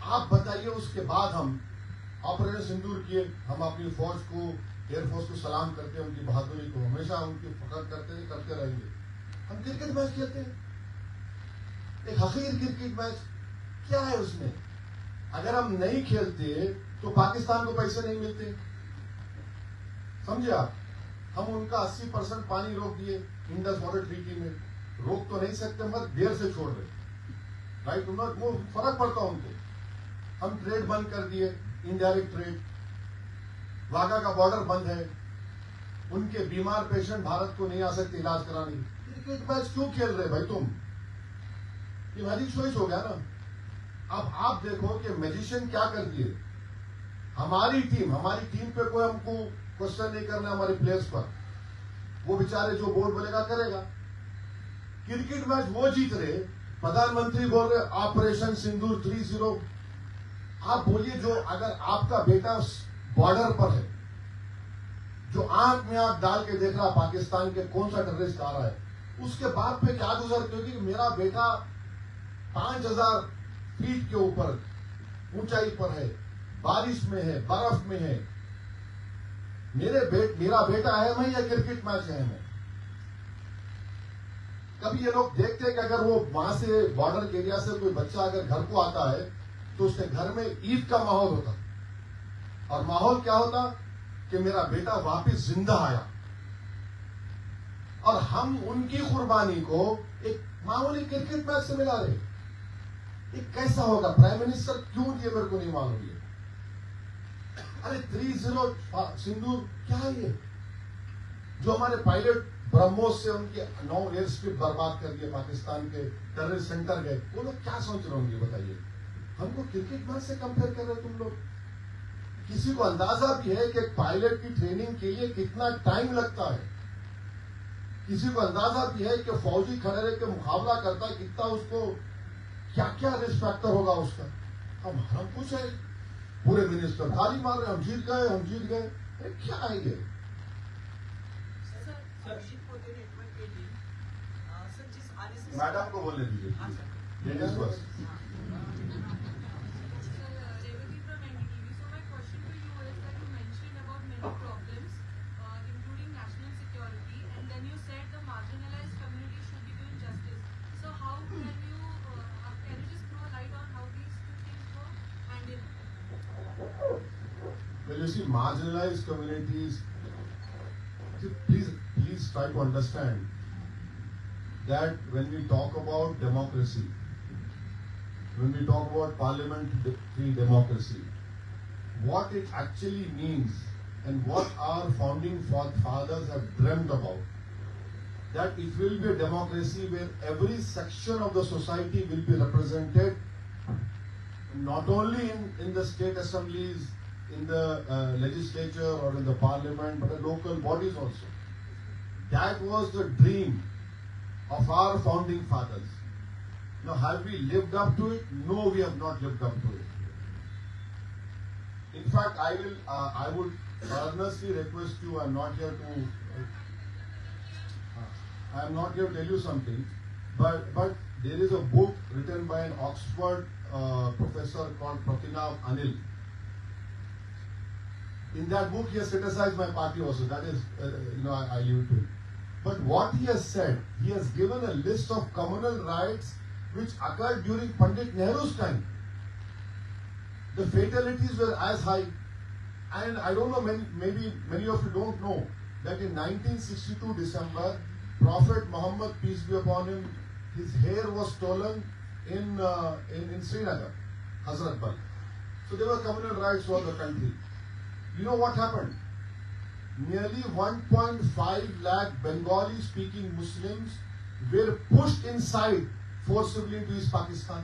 आप बताइए, उसके बाद हम ऑपरेशन सिंदूर किए। हम अपनी फौज को, एयरफोर्स को सलाम करते हैं, उनकी बहादुरी को हमेशा उनकी फख्र करते रहेंगे। हम क्रिकेट मैच खेलते हैं, एक हकीर क्रिकेट मैच, क्या है उसमें? अगर हम नहीं खेलते तो पाकिस्तान को पैसे नहीं मिलते, समझे आप? हम उनका 80% पानी रोक दिए इंडस वाटर ट्रीटी में। रोक तो नहीं सकते मगर देर से छोड़ रहे, राइट? वो फर्क पड़ता उनको। हम ट्रेड बंद कर दिए, इनडायरेक्ट ट्रेड। वाघा का बॉर्डर बंद है, उनके बीमार पेशेंट भारत को नहीं आ सकते इलाज कराने। क्रिकेट मैच क्यों खेल रहे भाई तुम? ये मैजिक शो हो गया ना। अब आप देखो कि मैजिशियन क्या कर दिए। हमारी टीम पे कोई हमको क्वेश्चन नहीं करना, हमारे प्लेयर्स पर। वो बेचारे जो बोर्ड बोलेगा करेगा। क्रिकेट मैच वो जीत रहे, प्रधानमंत्री बोल रहे ऑपरेशन सिंदूर 3-0। आप बोलिए, जो अगर आपका बेटा बॉर्डर पर है, जो आंख में आंख डाल के देख रहा पाकिस्तान के कौन सा टेररिस्ट आ रहा है, उसके बाप पे क्या गुजर, क्योंकि मेरा बेटा 5000 फीट के ऊपर ऊंचाई पर है, बारिश में है, बर्फ में है। मेरा बेटा है मैं, या क्रिकेट मैच है मैं? कभी ये लोग देखते हैं कि अगर वो वहां से बॉर्डर के एरिया से कोई बच्चा अगर घर को आता है तो उसके घर में ईद का माहौल होता, और माहौल क्या होता कि मेरा बेटा वापस जिंदा आया। और हम उनकी कुर्बानी को एक मामूली क्रिकेट मैच से मिला रहे। ये कैसा होगा? प्राइम मिनिस्टर क्यों दिए मेरे को नहीं मालूम। ये अरे 3-0 सिंदूर क्या है ये? जो हमारे पायलट ब्रह्मोस से उनके 9 एयर स्ट्रिप बर्बाद कर दिए, पाकिस्तान के टेररिस्ट सेंटर गए, वो लोग क्या सोच रहे होंगे बताइए? हमको क्रिकेट मैच से कंपेयर कर रहे हो तुम लोग। किसी को अंदाजा भी है कि पायलट की ट्रेनिंग के लिए कितना टाइम लगता है? किसी को अंदाजा भी है कि फौजी खड़े रह के मुकाबला करता है, कितना उसको क्या क्या रिस्क फैक्टर होगा उसका? हम कुछ है, पूरे मिनिस्टर ताली मार रहे, हम जीत गए। अरे क्या है ये? मैडम को बोलने दीजिए, ladies first. Well, you see, marginalized communities, please try to understand that when we talk about democracy, when we talk about parliamentary democracy, what it actually means and what our founding fathers have dreamt about, that it will be a democracy where every section of the society will be represented, not only in the state assemblies, in the legislature or in the parliament, but the local bodies also. That was the dream of our founding fathers. Now, have we lived up to it? No, we have not lived up to it. In fact, I would earnestly request you. I'm not here to tell you something, but there is a book written by an Oxford professor called Prathinav Anil. In that book, he has criticized my party also. That is, I leave it to him. But what he has said, he has given a list of communal riots which occurred during Pandit Nehru's time. The fatalities were as high. And I don't know, maybe many of you don't know that in 1962 December, Prophet Muhammad, peace be upon him, his hair was stolen in Srinagar, Hazrat Bal. So there were communal riots throughout the country. You know what happened? Nearly 1.5 lakh Bengali-speaking Muslims were pushed inside forcibly into East Pakistan.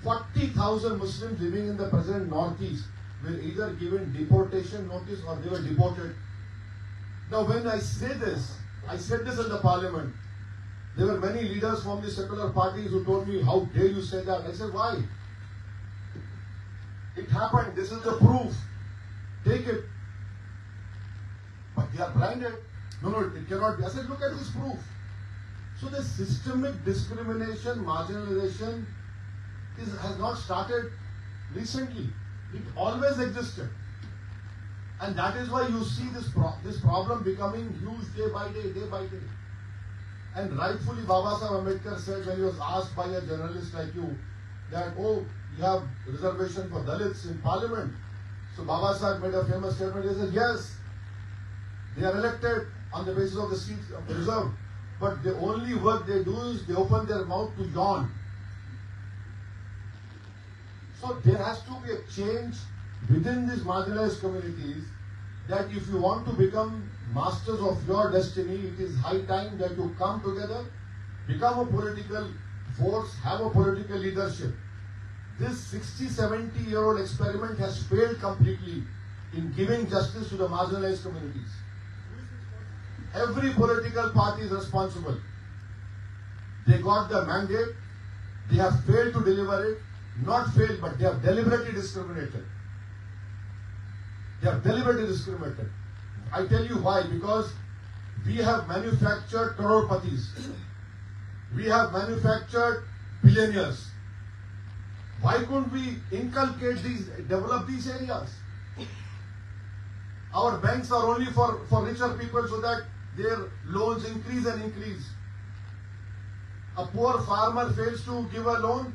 40,000 Muslims living in the present Northeast were either given deportation notice or they were deported. Now when I said this in the parliament, there were many leaders from the secular parties who told me, how dare you say that? I said, why? It happened, this is the proof. Take it. But they are blinded. No, it cannot be. I said, look at this proof. So the systemic discrimination, marginalization has not started recently. It always existed. And that is why you see this problem becoming huge day by day, day by day. And rightfully Baba Sahib Ambedkar said when he was asked by a journalist like you that, oh, you have reservation for Dalits in parliament. So Baba Sahib made a famous statement. He said, yes, they are elected on the basis of the seats reserved. But the only work they do is they open their mouth to yawn. So there has to be a change within these marginalized communities that if you want to become masters of your destiny, it is high time that you come together, become a political force, have a political leadership. This 60-70-year-old experiment has failed completely in giving justice to the marginalized communities. Every political party is responsible. They got the mandate, they have failed to deliver it, not failed, but they have deliberately discriminated. They have deliberately discriminated. I tell you why, because we have manufactured crorpatis. We have manufactured billionaires. Why couldn't we inculcate these, develop these areas? Our banks are only for richer people so that their loans increase and increase. A poor farmer fails to give a loan,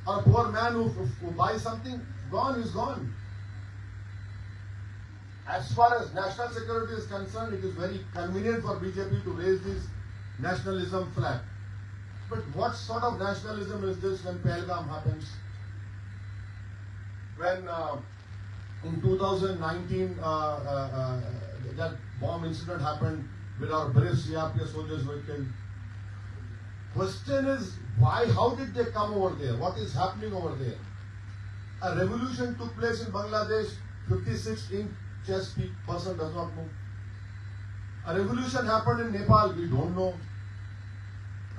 or a poor man who buys something, gone is gone. As far as national security is concerned, it is very convenient for BJP to raise this nationalism flag. But what sort of nationalism is this when Pahalgam happens? When in 2019 that bomb incident happened with our brave CRPF soldiers were killed. Question is, why, how did they come over there? What is happening over there? A revolution took place in Bangladesh, 56-inch chest person does not know. A revolution happened in Nepal, we don't know.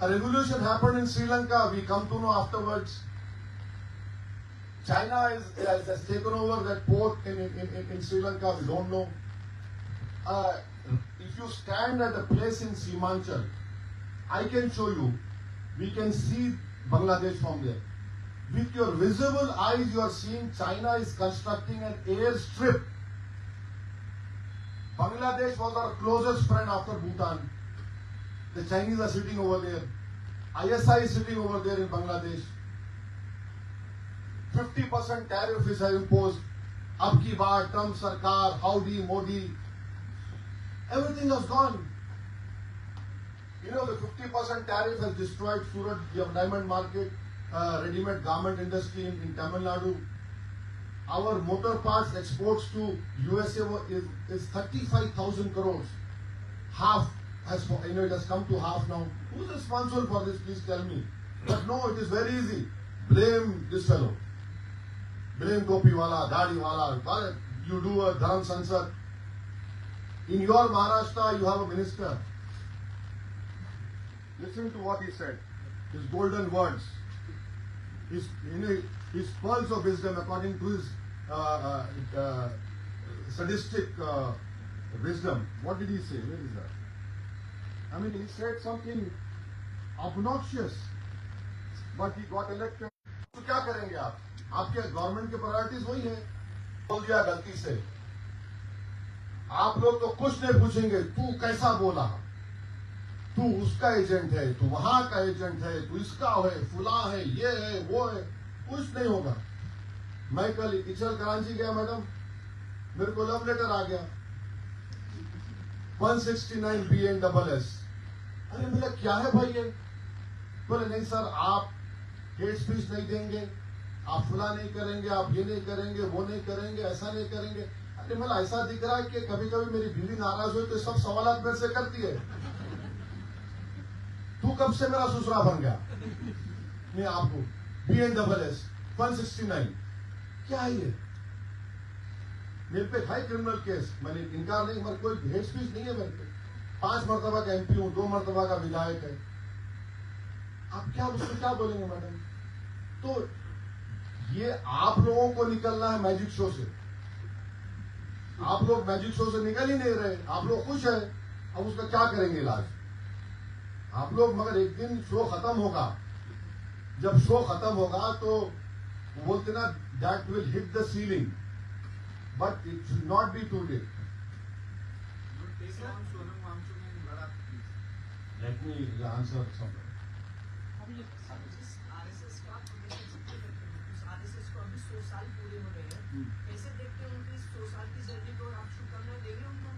A revolution happened in Sri Lanka, we come to know afterwards. China has taken over that port in Sri Lanka, we don't know. If you stand at a place in Simanchal, I can show you, we can see Bangladesh from there. With your visible eyes, you are seeing China is constructing an airstrip. Bangladesh was our closest friend after Bhutan. The Chinese are sitting over there. ISI is sitting over there in Bangladesh. 50% tariff is imposed. Ab ki baar, Trump Sarkar, Howdy, Modi. Everything has gone. You know, the 50% tariff has destroyed Surat, the diamond market, ready-made garment industry in Tamil Nadu. Our motor parts exports to USA is 35,000 crores. Half has, it has come to half now. Who's responsible for this? Please tell me. But no, it is very easy. Blame this fellow. Blame Gopiwala, Dadiwala. You do a Dharam Sansad. In your Maharashtra, you have a minister. Listen to what he said. His golden words. His pearls of wisdom according to his sadistic wisdom. What did he say? Where is that? I mean, he said something obnoxious, but he got elected. तो क्या करेंगे आप? आपके government के priorities वही है. बोल दिया गलती से. आप लोग तो कुछ नहीं पूछेंगे. तू कैसा बोला? तू उसका एजेंट है, तू वहां का एजेंट है, तू इसका है, फुला है, ये है, वो है. कुछ नहीं होगा. मैं कल इचल कराची गया मैडम, मेरे को लव लेटर आ गया. 169 BNSS। अरे बोला क्या है भाई ये? बोले नहीं सर, आप हेट स्पीच नहीं देंगे, आप फुला नहीं करेंगे, आप ये नहीं करेंगे, वो नहीं करेंगे, ऐसा नहीं करेंगे। अरे मतलब ऐसा दिख रहा है कि कभी कभी मेरी बीवी नाराज हो तो सब सवाल मेरे से करती है, तू कब से मेरा ससुरा बन गया? मैं आपको BNSS 169 क्या है ये? मेरे पे है क्रिमिनल केस, मैंने इनकार नहीं, मगर कोई हेट स्पीच नहीं है मेरे पे। 5 मरतबा का MP हूं, 2 मरतबा का विधायक है। आप क्या उसको क्या बोलेंगे मैडम? तो ये आप लोगों को निकलना है मैजिक शो से। आप लोग मैजिक शो से निकल ही नहीं रहे, आप लोग खुश है। अब उसका क्या करेंगे इलाज आप लोग? मगर एक दिन शो खत्म होगा, जब शो खत्म होगा तो बोलते ना that will hit the ceiling, but it should not be too late. Let me answer something. RSS का उस आरएसएस को अभी 100 साल पूरे हो गए हैं। कैसे देखते हैं उनकी 100 साल की जर्नी को? आप शुभकामनाएं देंगे उनको?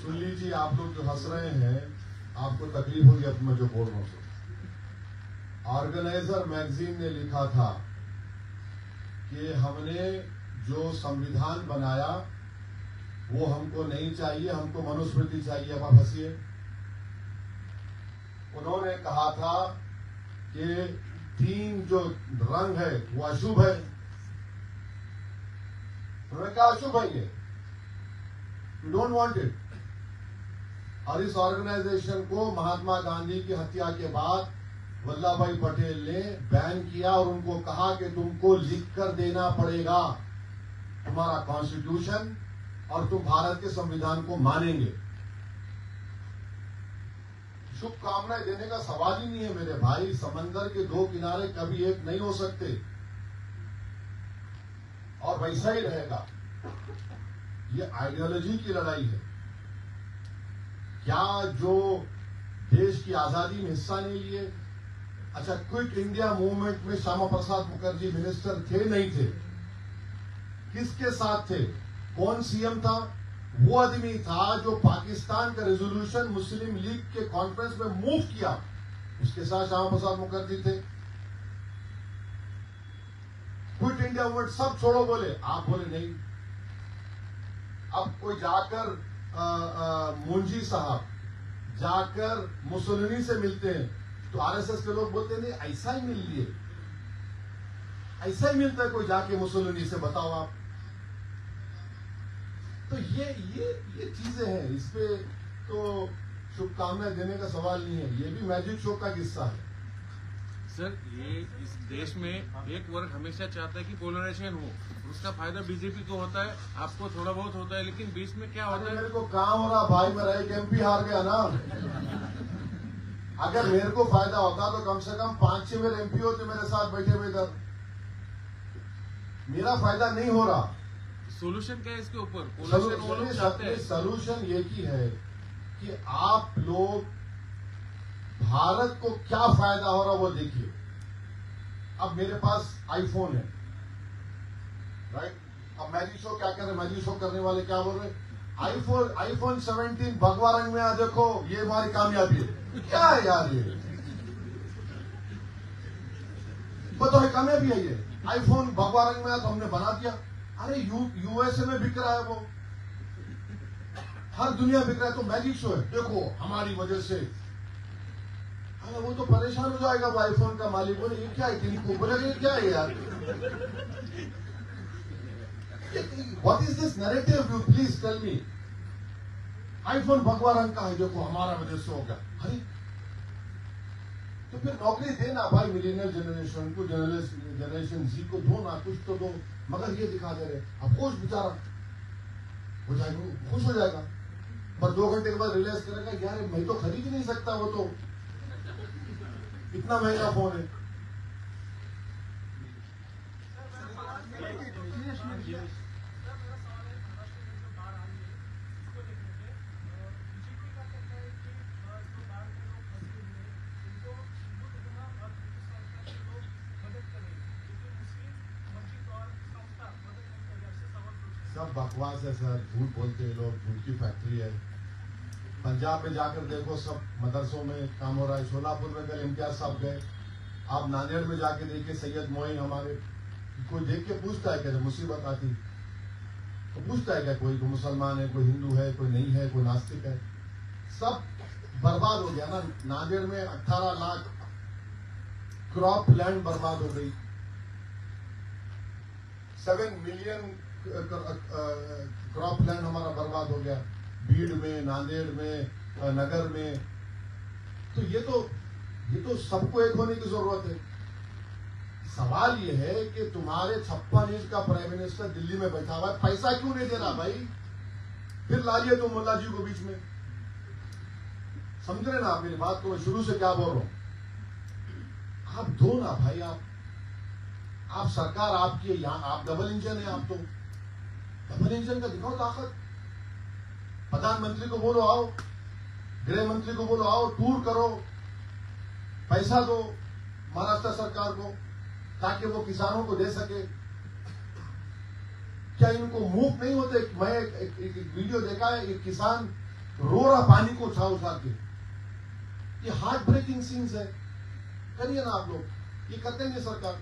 सुन लीजिए, आप लोग जो हंस रहे हैं आपको तकलीफ होगी अब मैं जो बोल रहा हूं। ऑर्गेनाइजर मैगजीन ने लिखा था कि हमने जो संविधान बनाया वो हमको नहीं चाहिए, हमको मनुस्मृति चाहिए। अब आप हंसिए। उन्होंने कहा था कि 3 जो रंग है वो अशुभ है। उन्होंने कहा अशुभ है ये, यू डोंट वांट इट। और इस ऑर्गेनाइजेशन को महात्मा गांधी की हत्या के बाद वल्लभ भाई पटेल ने बैन किया और उनको कहा कि तुमको लिख कर देना पड़ेगा तुम्हारा कॉन्स्टिट्यूशन और तुम भारत के संविधान को मानेंगे। शुभकामनाएं देने का सवाल ही नहीं है मेरे भाई। समंदर के 2 किनारे कभी एक नहीं हो सकते और वैसा ही रहेगा। ये आइडियोलॉजी की लड़ाई है। क्या जो देश की आजादी में हिस्सा नहीं लिए? अच्छा, क्विट इंडिया मूवमेंट में श्यामा प्रसाद मुखर्जी मिनिस्टर थे नहीं थे? किसके साथ थे? कौन सीएम था? वो आदमी था जो पाकिस्तान का रेजोल्यूशन मुस्लिम लीग के कॉन्फ्रेंस में मूव किया, उसके साथ श्यामा प्रसाद मुखर्जी थे। क्विट इंडिया मूवमेंट सब छोड़ो बोले, आप बोले नहीं। अब कोई जाकर मुंजी साहब जाकर मुसोलिनी से मिलते हैं तो आरएसएस के लोग बोलते नहीं ऐसा ही मिल लिए, ऐसा ही मिलता है कोई जाके मुसोलिनी से, बताओ आप। तो ये चीजें हैं, इस पे तो शुभकामनाएं देने का सवाल नहीं है। ये भी मैजिक शो का किस्सा है। सर, ये इस देश में एक वर्ग हमेशा चाहता है कि पोलराइजेशन हो, उसका फायदा बीजेपी को होता है, आपको थोड़ा बहुत होता है, लेकिन बीच में क्या होता है? मेरे को काम हो रहा भाई, मेरा एक MP हार गया ना। अगर मेरे को फायदा होता तो कम से कम 5-6 मेरे MP होते मेरे साथ बैठे हुए इधर। मेरा फायदा नहीं हो रहा। सोल्यूशन क्या है इसके ऊपर? पोलराइजेशन वो लोग चाहते हैं। सोल्यूशन ये की है कि आप लोग भारत को क्या फायदा हो रहा वो देखिए। अब मेरे पास आईफोन है, राइट? अब मैजिक शो क्या कर रहे? मैजिक शो करने वाले क्या बोल रहे? आईफोन 17 भगवा रंग में, देखो ये हमारी कामयाबी है। क्या है यार ये? बताओ कामयाबी है ये? आईफोन भगवा रंग में तो हमने बना दिया। अरे USA में बिक रहा है वो, हर दुनिया बिक रहा है। तो मैजिक शो है, देखो हमारी वजह से। अरे वो तो परेशान हो जाएगा वो आईफोन का मालिक, बोले ये क्या है? टिनको बोले ये क्या है यार? What is this narrative? You please tell me. IPhone भगवा रंग का है, देखो हमारा वजह से हो गया। अरे तो फिर नौकरी देना भाई मिलेनियल जनरेशन को, जनरेशन Z को दो ना, कुछ तो दो। मगर ये दिखा दे रहे, अब खुश बेचारा हो जाएगा, खुश हो जाएगा, पर 2 घंटे के बाद रियलाइज करेगा यार मैं तो खरीद ही नहीं सकता, वो तो इतना महंगा फोन है। सब बकवास है सर, झूठ बोलते हैं लोग, झूठ की फैक्ट्री है। पंजाब में जाकर देखो, सब मदरसों में काम हो रहा है। शोलापुर में कल इम्तियाज साहब गए, आप नांदेड़ में जाके देखिए, सैयद मोइन हमारे, कोई देख के पूछता है क्या जब मुसीबत आती तो पूछता है क्या कोई मुसलमान है, कोई हिंदू है, कोई नहीं है, कोई नास्तिक है? सब बर्बाद हो गया ना। नांदेड़ में 18 लाख क्रॉप लैंड बर्बाद हो गई, 7 मिलियन क्रॉप लैंड हमारा बर्बाद हो गया, भीड़ में, नांदेड़ में, नगर में। तो ये तो सबको एक होने की जरूरत है। सवाल ये है कि तुम्हारे 56 इंच का प्राइम मिनिस्टर दिल्ली में बैठा हुआ है, पैसा क्यों नहीं दे रहा भाई? फिर लाइए तुम मुल्ला जी को बीच में। समझ रहे ना आप मेरी बात को? मैं शुरू से क्या बोल रहा हूं, आप दो ना भाई, आप सरकार आपकी है, यहां आप डबल इंजन है। आप तो डबल इंजन का दिखाओ ताकत। प्रधानमंत्री को बोलो आओ, गृह मंत्री को बोलो आओ, टूर करो, पैसा दो महाराष्ट्र सरकार को ताकि वो किसानों को दे सके। क्या इनको मूव नहीं होते? मैं एक वीडियो देखा है, एक किसान रो रहा पानी को उठा के। ये हार्ट ब्रेकिंग सीन्स है। करिए ना आप लोग, ये करते नहीं सरकार।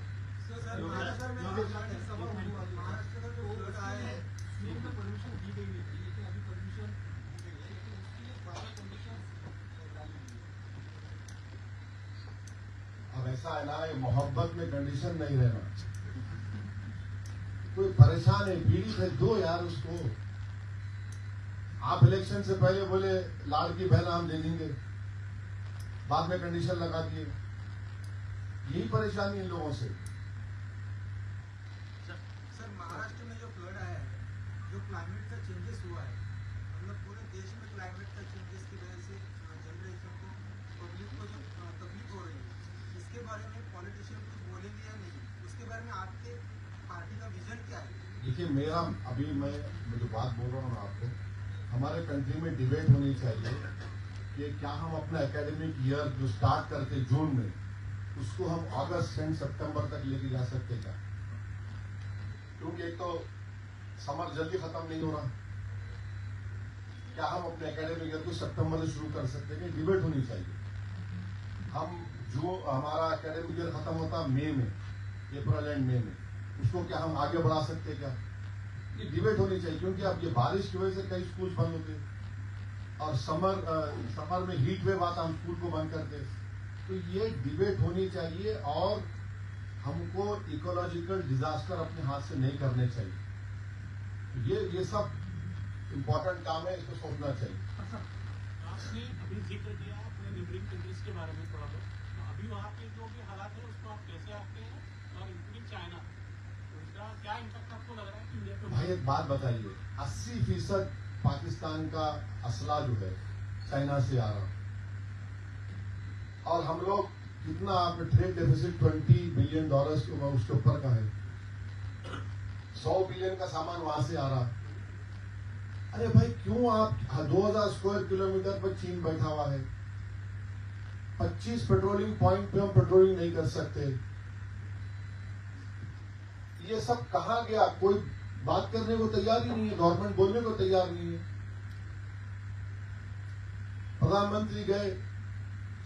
महाराष्ट्र में महाराष्ट्र का जो फ्लड आया है, परमिशन दी गई है, लेकिन अभी परमिशन अब ऐसा है ना, ये मोहब्बत में कंडीशन नहीं रहना। कोई परेशान है, पीड़ित है, दो यार उसको। आप इलेक्शन से पहले बोले लाड़की बहन हम दे देंगे, बाद में कंडीशन लगा दिए। यही परेशानी इन लोगों से। सर महाराष्ट्र में जो फ्लड आया है, जो क्लाइमेट का चेंजेस हुआ है, मतलब पूरे देश में क्लाइमेट का चेंजेस की वजह से जनरेशन को, पब्लिक को जो तकलीफ हो रही है, इसके बारे में पॉलिटिशियन कुछ बोलेंगे या नहीं? उसके बारे में आपके पार्टी का विजन क्या है? देखिए, मेरा अभी मैं जो बात बोल रहा हूँ ना आपको, हमारे कंट्री में डिबेट होनी चाहिए कि क्या हम अपना एकेडमिक ईयर जो स्टार्ट करते जून में, उसको हम अगस्त से सितंबर तक लेके जा सकते क्या? क्योंकि एक तो समर जल्दी खत्म नहीं हो रहा। क्या हम अपने एकेडमिक ईयर को सितंबर से शुरू कर सकते हैं? डिबेट होनी चाहिए। हम जो हमारा एकेडमिक ईयर खत्म होता मई में, अप्रैल एंड मई में, उसको क्या हम आगे बढ़ा सकते क्या? ये डिबेट होनी चाहिए। क्योंकि अब ये बारिश की वजह से कई स्कूल बंद होते और समर में हीट वेव आता, हम स्कूल को बंद करते। तो ये डिबेट होनी चाहिए और हमको इकोलॉजिकल डिजास्टर अपने हाथ से नहीं करने चाहिए। ये सब इम्पोर्टेंट काम है, इसको सोचना चाहिए। आपने अभी जिक्र किया अपने नेबरिंग कंट्रीज के बारे में थोड़ा बहुत, तो अभी वहाँ पे जो भी हालात है उसको आप कैसे आते हैं, और इंक्लूडिंग चाइना, उसका क्या इम्पैक्ट आपको लग रहा है इंडिया पे? भाई एक बात बताइए, 80% पाकिस्तान का असला जो है चाइना से आ रहा, और हम लोग कितना ट्रेड डेफिसिट $20 बिलियन उसके ऊपर का है। 100 बिलियन का सामान वहां से आ रहा। अरे भाई क्यों आप 2000 स्क्वायर किलोमीटर पर चीन बैठा हुआ है, 25 पेट्रोलिंग पॉइंट पे हम पेट्रोलिंग नहीं कर सकते। ये सब कहां गया? कोई बात करने को तैयार ही नहीं है, गवर्नमेंट बोलने को तैयार नहीं है। प्रधानमंत्री गए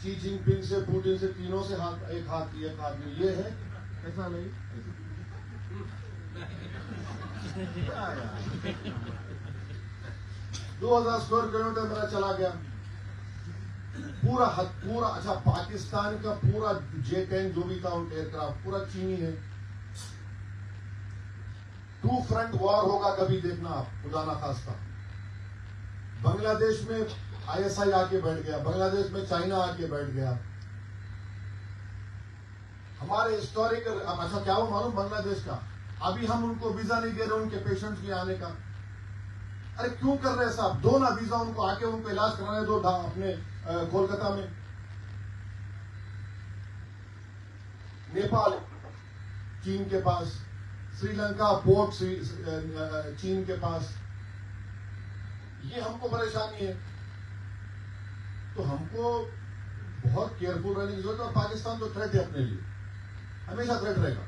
शी जिनपिंग से, पुतिन से, तीनों से एक हाथ में ये है, ऐसा नहीं। 2000 स्क्वायर किलोमीटर मेरा चला गया पूरा। अच्छा, पाकिस्तान का पूरा J-10 जो भी था एयरक्राफ्ट पूरा चीनी है। 2 फ्रंट वॉर होगा कभी, देखना आप, खुदा ना खास्ता। बांग्लादेश में ISI आके बैठ गया, बांग्लादेश में चाइना आके बैठ गया। हमारे हिस्टोरिकल, अच्छा क्या हो मालूम बांग्लादेश का, अभी हम उनको वीजा नहीं दे रहे उनके पेशेंट्स के आने का। अरे क्यों कर रहे हैं साहब? दो ना वीजा उनको, आके उनको इलाज कराने दो अपने कोलकाता में। नेपाल चीन के पास, श्रीलंका पोर्ट चीन के पास। ये हमको परेशानी है, तो हमको बहुत केयरफुल रहने की जरूरत है। और पाकिस्तान तो थ्रेट है अपने लिए, हमेशा थ्रेट रहेगा।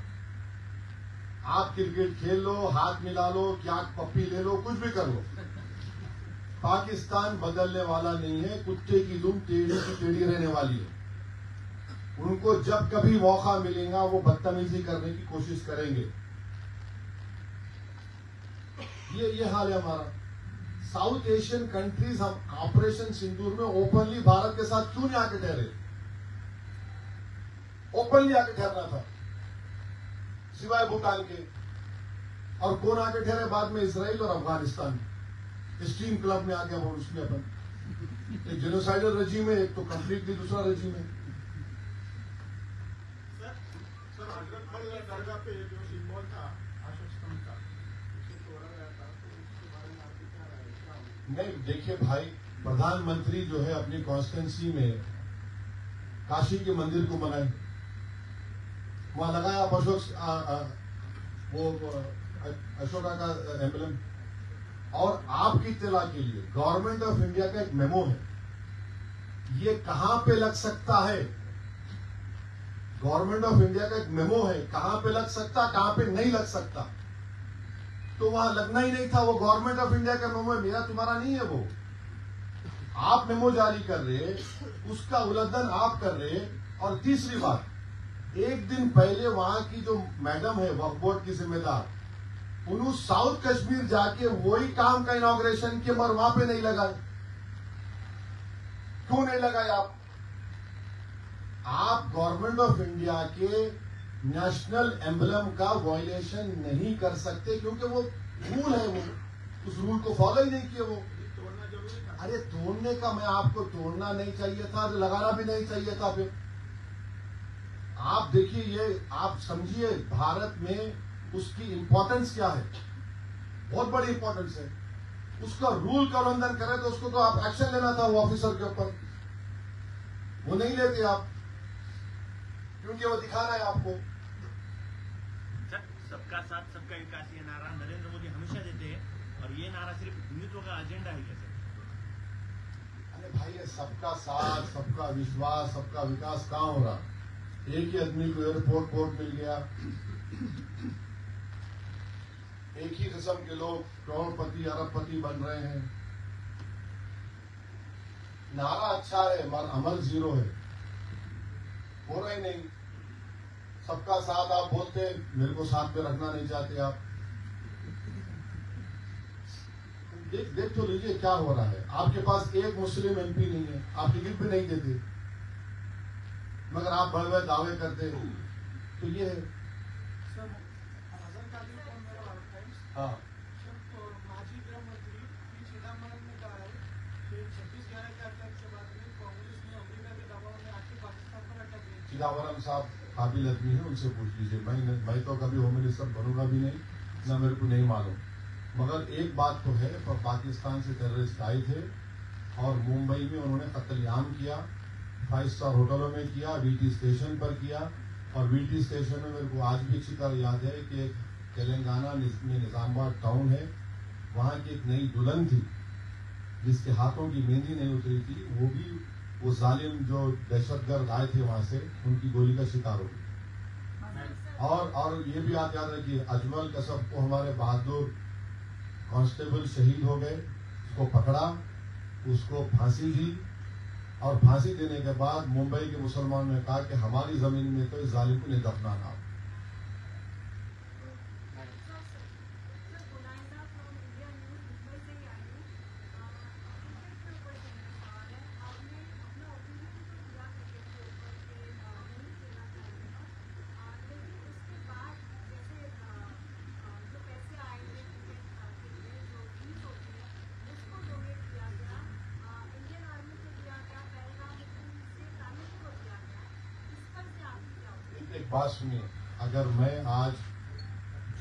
आप क्रिकेट खेल लो, हाथ मिला लो, क्या पप्पी ले लो, कुछ भी कर लो, पाकिस्तान बदलने वाला नहीं है। कुत्ते की दुम टेढ़ी की टेढ़ी रहने वाली है। उनको जब कभी मौका मिलेगा वो बदतमीजी करने की कोशिश करेंगे। ये हाल है हमारा। साउथ एशियन कंट्रीज हम ऑपरेशन सिंदूर में ओपनली भारत के साथ क्यों नहीं आके ठहरे? ओपनली आके ठहरना था, सिवाय भूटान के। और कौन आके ठहरे बाद में? इसराइल और अफगानिस्तान। स्ट्रीम क्लब में आ गया वो, उसमें अपन एक जेनोसाइडल रजीम है, एक तो कंप्लीटली दूसरा रजीम है। सर हजरतबल दरगाह पे जो सिंबल था अशोक स्तंभ का, उसे तोड़ा गया था, तो उसके बारे में आपकी क्या राय है? क्या नहीं, देखिए भाई, प्रधानमंत्री जो है अपनी कॉन्स्टिट्यूंसी में काशी के मंदिर को बनाए, वहां लगाया आप अशोका का एम्बलम। और आपकी इत्तला के लिए गवर्नमेंट ऑफ इंडिया का एक मेमो है, ये कहां पे लग सकता है। गवर्नमेंट ऑफ इंडिया का एक मेमो है, कहां पे लग सकता, कहां पे नहीं लग सकता। तो वहां लगना ही नहीं था। वो गवर्नमेंट ऑफ इंडिया का मेमो है, मेरा तुम्हारा नहीं है। वो आप मेमो जारी कर रहे, उसका उल्लंघन आप कर रहे। और तीसरी बात, एक दिन पहले वहां की जो मैडम है वक्फ बोर्ड की जिम्मेदार, उन्होंने साउथ कश्मीर जाके वही काम का इनॉग्रेशन किया, मगर वहां पे नहीं लगाए। क्यों नहीं लगाए आप गवर्नमेंट ऑफ इंडिया के नेशनल एम्बलम का वायलेशन नहीं कर सकते, क्योंकि वो रूल है, वो उस रूल को फॉलो ही नहीं किए वो। तोड़ना जरूरी था? अरे तोड़ने का, मैं आपको तोड़ना नहीं चाहिए था, लगाना भी नहीं चाहिए था। फिर आप देखिए, ये आप समझिए भारत में उसकी इंपॉर्टेंस क्या है। बहुत बड़ी इंपॉर्टेंस है। उसका रूल का उल्लंघन करे तो उसको तो आप एक्शन लेना था वो ऑफिसर के ऊपर, वो नहीं लेते आप, क्योंकि वो दिखाना है आपको। सबका साथ सबका विकास ये नारा नरेंद्र मोदी हमेशा देते हैं, और ये नारा सिर्फ हिंदुत्व का एजेंडा है क्या सर? अरे भाई, ये सबका साथ, सबका विश्वास, सबका विकास कहां हो रहा? एक ही आदमी को एयरपोर्ट पोर्ट मिल गया, एक ही किस्म के लोग करोड़पति अरबपति बन रहे हैं। नारा अच्छा है मगर अमल जीरो है, हो रहा ही नहीं। सबका साथ आप बोलते, मेरे को साथ में रखना नहीं चाहते आप। देख तो लीजिए क्या हो रहा है। आपके पास एक मुस्लिम एमपी नहीं है, आप टिकट भी नहीं देते, मगर आप बड़े बड़े दावे करते हो। तो ये है। सर, आजम कादिर फ्रॉम मेरा भारत टाइम्स। हाँ, सर, माजी गृह मंत्री पी चिदम्बरम ने कहा है कि 26/11 के अटैक के बाद में कांग्रेस ने अमेरिका के दबाव में आके पाकिस्तान पर अटैक किया। चिदम्बरम साहब काबिल आदमी है, उनसे पूछ लीजिए। मैं तो कभी होम मिनिस्टर बनूंगा भी नहीं, ना मेरे को नहीं मालूम। मगर एक बात तो है, पाकिस्तान से टेररिस्ट आए थे और मुंबई में उन्होंने कत्लेआम किया, 5 स्टार होटलों में किया, वीटी स्टेशन पर किया। और वीटी स्टेशन में मेरे को आज भी अच्छी तरह याद है कि एक तेलंगाना में निजामाबाद टाउन है, वहाँ की एक नई दुल्हन थी जिसके हाथों की मेहंदी नहीं उतरी थी, वो भी वो जालिम जो दहशतगर्द आए थे वहां से, उनकी गोली का शिकार हो गई। और ये भी आप याद रखिए, अजमल कसब को हमारे बहादुर कांस्टेबल शहीद हो गए, उसको पकड़ा, उसको फांसी दी, और फांसी देने के बाद मुंबई के मुसलमानों ने कहा कि हमारी जमीन में तो इस जालिम को नहीं दफनाना। एक बात सुनिए, अगर मैं आज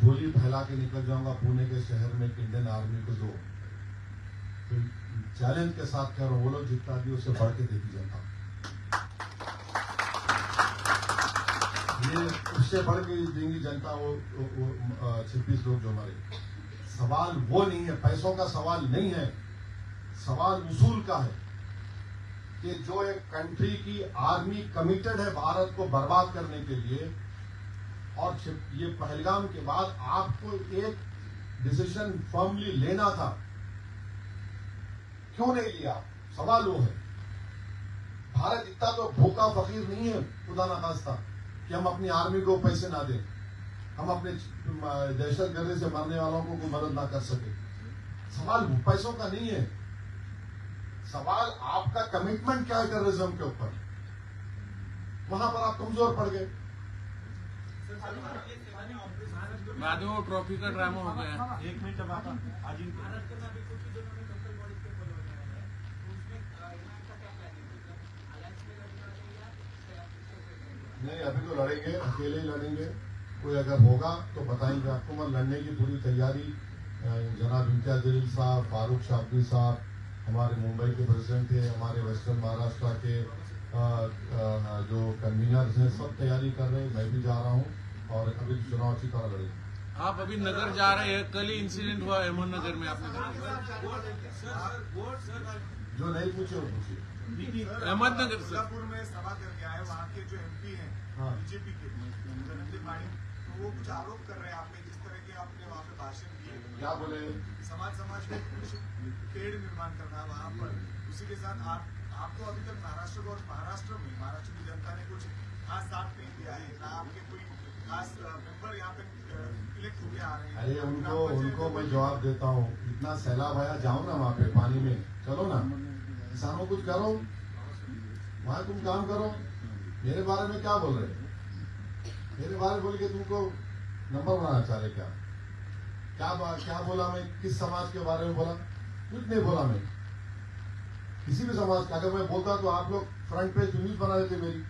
झोली फैला के निकल जाऊंगा पुणे के शहर में इंडियन आर्मी को दो, तो चैलेंज के साथ कह रहा हूं, वो लोग जितना भी उससे बढ़ के देती जनता, ये उससे बढ़ के देंगी जनता। वो 26 लोग जो मरे। सवाल वो नहीं है, पैसों का सवाल नहीं है, सवाल उसूल का है कि जो एक कंट्री की आर्मी कमिटेड है भारत को बर्बाद करने के लिए, और ये पहलगाम के बाद आपको एक डिसीजन फर्मली लेना था, क्यों नहीं लिया? सवाल वो है। भारत इतना तो भूखा फकीर नहीं है खुदा ना खास्ता कि हम अपनी आर्मी को पैसे ना दें, हम अपने दहशतगर्दी से मरने वालों को मदद ना कर सके। सवाल पैसों का नहीं है, सवाल आपका कमिटमेंट क्या है टेररिज्म के ऊपर। वहां पर आप कमजोर पड़ गए। बाद में वो ट्रॉफी का ड्रामा हो गया। एक मिनट अब आप आज महाराष्ट्र में अभी कुछ ही दिनों में कपल बॉडीज के पोल होने वाले हैं, तो उसमें इमरान का क्या प्लान है? मतलब अलायंस में लड़ने वाले या नहीं, अभी तो लड़ेंगे, अकेले ही लड़ेंगे। कोई अगर होगा तो बताएंगे आपको। मैं लड़ने की पूरी तैयारी जनाब इम्तियाज जलील साहब, फारूक शाफी साहब, हमारे मुंबई के प्रेसिडेंट थे, हमारे वेस्टर्न महाराष्ट्र के जो कन्वीनर्स हैं, सब तैयारी कर रहे हैं। मैं भी जा रहा हूँ और अभी चुनाव अच्छी तरह लड़ेंगे। आप अभी नगर जा रहे हैं, कल ही इंसिडेंट हुआ अहमदनगर में। आपने जो नहीं पूछे वो पूछिए। अहमदनगर से मिर्जापुर में सभा करके आए, वहाँ के जो MP हैं हाँ। बीजेपी के रंजीत माणी, तो वो कुछ आरोप कर रहे हैं आपने जिस तरह के आपने वहाँ पे भाषण दिए, क्या बोले? समाज में कुछ पेड़ निर्माण करना है वहाँ पर। उसी के साथ आपको अभी तक महाराष्ट्र की जनता ने कुछ खास साथ नहीं दिया है ना, आपके कोई खास मेंबर यहाँ पे इलेक्ट होके आ रहे हैं। अरे उनको मैं जवाब देता हूँ। इतना सैलाब आया, जाओ ना वहाँ पे पानी में, चलो ना, किसानों कुछ करो, वहाँ तुम काम करो। मेरे बारे में क्या बोल रहे? मेरे बारे में बोल के तुमको नंबर बनाना चाह रहे क्या? क्या बोला मैं? किस समाज के बारे में बोला? कुछ नहीं बोला मैं किसी भी समाज का। अगर मैं बोलता तो आप लोग फ्रंट पेज न्यूज बना देते मेरी।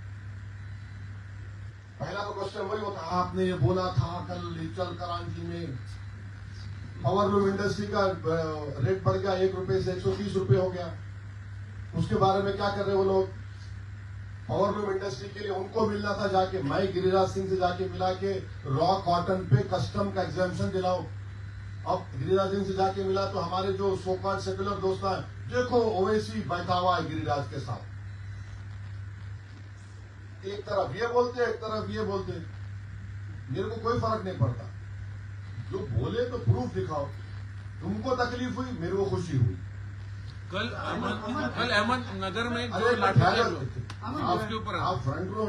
पहला तो क्वेश्चन वही होता, आपने ये बोला था कल चल कराची में पावरलूम इंडस्ट्री का रेट बढ़ गया, 1 रुपए से 130 रुपए हो गया। उसके बारे में क्या कर रहे वो लोग? पावरलूम इंडस्ट्री के लिए उनको मिलना था जाके, मैं गिरिराज सिंह से जाके मिला के रॉ कॉटन पे कस्टम का एग्जाम्पशन दिलाओ। अब गिरिराज सिंह से जाके मिला तो हमारे जो सोकाल सेक्युलर दोस्त हैं, देखो ओवैसी बैठा हुआ है गिरिराज के साथ। एक तरफ ये बोलते, एक तरफ ये बोलते। मेरे को कोई फर्क नहीं पड़ता, जो बोले तो प्रूफ दिखाओ। तुमको तकलीफ हुई, मेरे को खुशी हुई। कल अहमदनगर में जो अरे लाठीचार्ज हुआ, उसके ऊपर आप फ्रंट रो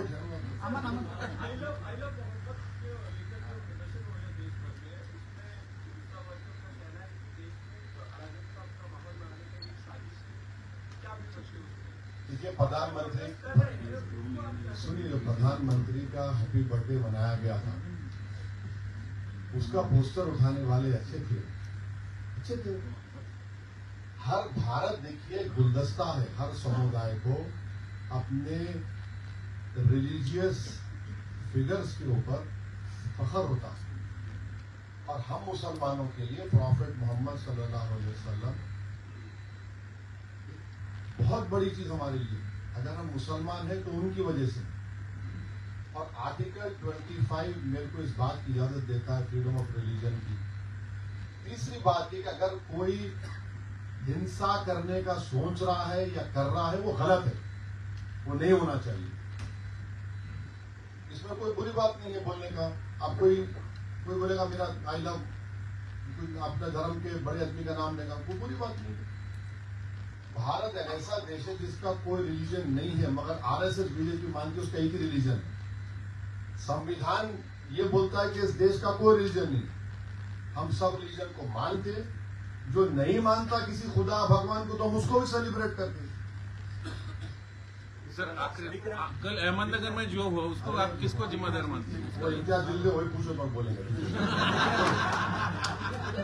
देखिए, प्रधानमंत्री सुनिए, प्रधानमंत्री का हैप्पी बर्थडे मनाया गया था, उसका पोस्टर उठाने वाले अच्छे थे। हर भारत देखिए गुलदस्ता है, हर समुदाय को अपने रिलीजियस फिगर्स के ऊपर फख्र होता है। और हम मुसलमानों के लिए प्रॉफिट मोहम्मद सल्लल्लाहु अलैहि वसल्लम बहुत बड़ी चीज हमारे लिए। अगर हम मुसलमान हैं तो उनकी वजह से। और आर्टिकल 25 मेरे को इस बात की इजाजत देता है, फ्रीडम ऑफ रिलीजन की। तीसरी बात ये कि अगर कोई हिंसा करने का सोच रहा है या कर रहा है, वो गलत है, वो नहीं होना चाहिए। इसमें कोई बुरी बात नहीं है बोलने का। अब कोई बोलेगा मेरा आई लव, अपने धर्म के बड़े आदमी का नाम लेगा, कोई बुरी बात नहीं है। भारत ऐसा देश है जिसका कोई रिलीजन नहीं है, मगर आरएसएस बीजेपी मानती है उसका एक ही रिलीजन है। संविधान ये बोलता है कि इस देश का कोई रिलीजन नहीं। हम सब रिलीजन को मानते, जो नहीं मानता किसी खुदा भगवान को तो हम उसको भी सेलिब्रेट करते हैं। सर आखिरी कल अहमदनगर में जो हुआ उसको आप किसको जिम्मेदार मानते हैं? वो इम्तियाज दिल्ली वही पूछो तो बोलेंगे।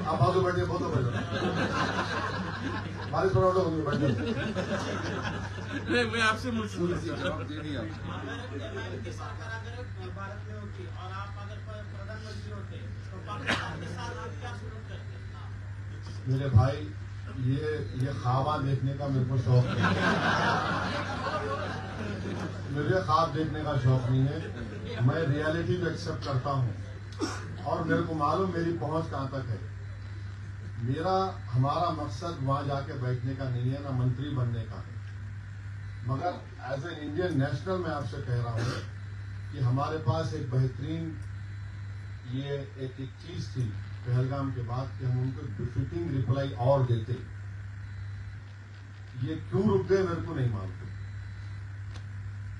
आप बाजू बैठे बहुत बारिश पर बैठे। नहीं, मैं आपसे मुझसे भारत में होती और आप अगर प्रधानमंत्री होते तो पाकिस्तान के साथ आप क्या शुरू करते? मेरे भाई, ये ख्वाबा देखने का मेरे को शौक नहीं है। मुझे ख्वाब देखने का शौक नहीं है। मैं रियलिटी को एक्सेप्ट करता हूँ और मेरे को मालूम मेरी पहुंच कहाँ तक है। हमारा मकसद वहां जाके बैठने का नहीं है, ना मंत्री बनने का है। मगर एज ए इंडियन नेशनल मैं आपसे कह रहा हूँ कि हमारे पास एक बेहतरीन ये एक चीज थी पहलगाम के बाद कि हम उनको बिफिटिंग रिप्लाई और देते। ये क्यों रुक गए मेरे को नहीं मालूम,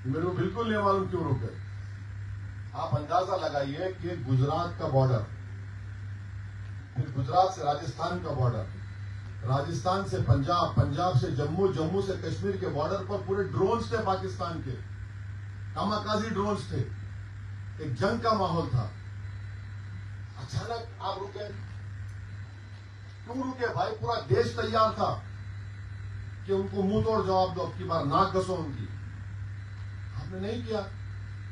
मेरे को बिल्कुल नहीं मालूम क्यों रुक गए। आप अंदाजा लगाइए कि गुजरात का बॉर्डर, फिर गुजरात से राजस्थान का बॉर्डर, राजस्थान से पंजाब, पंजाब से जम्मू, जम्मू से कश्मीर के बॉर्डर पर पूरे ड्रोन्स थे पाकिस्तान के, कामाकाजी ड्रोन्स थे, एक जंग का माहौल था। अचानक आप रुके, क्यों रुके भाई? पूरा देश तैयार था कि उनको मुंह तोड़ जवाब दो, अब की बार नाक घसो उनकी। आपने नहीं किया।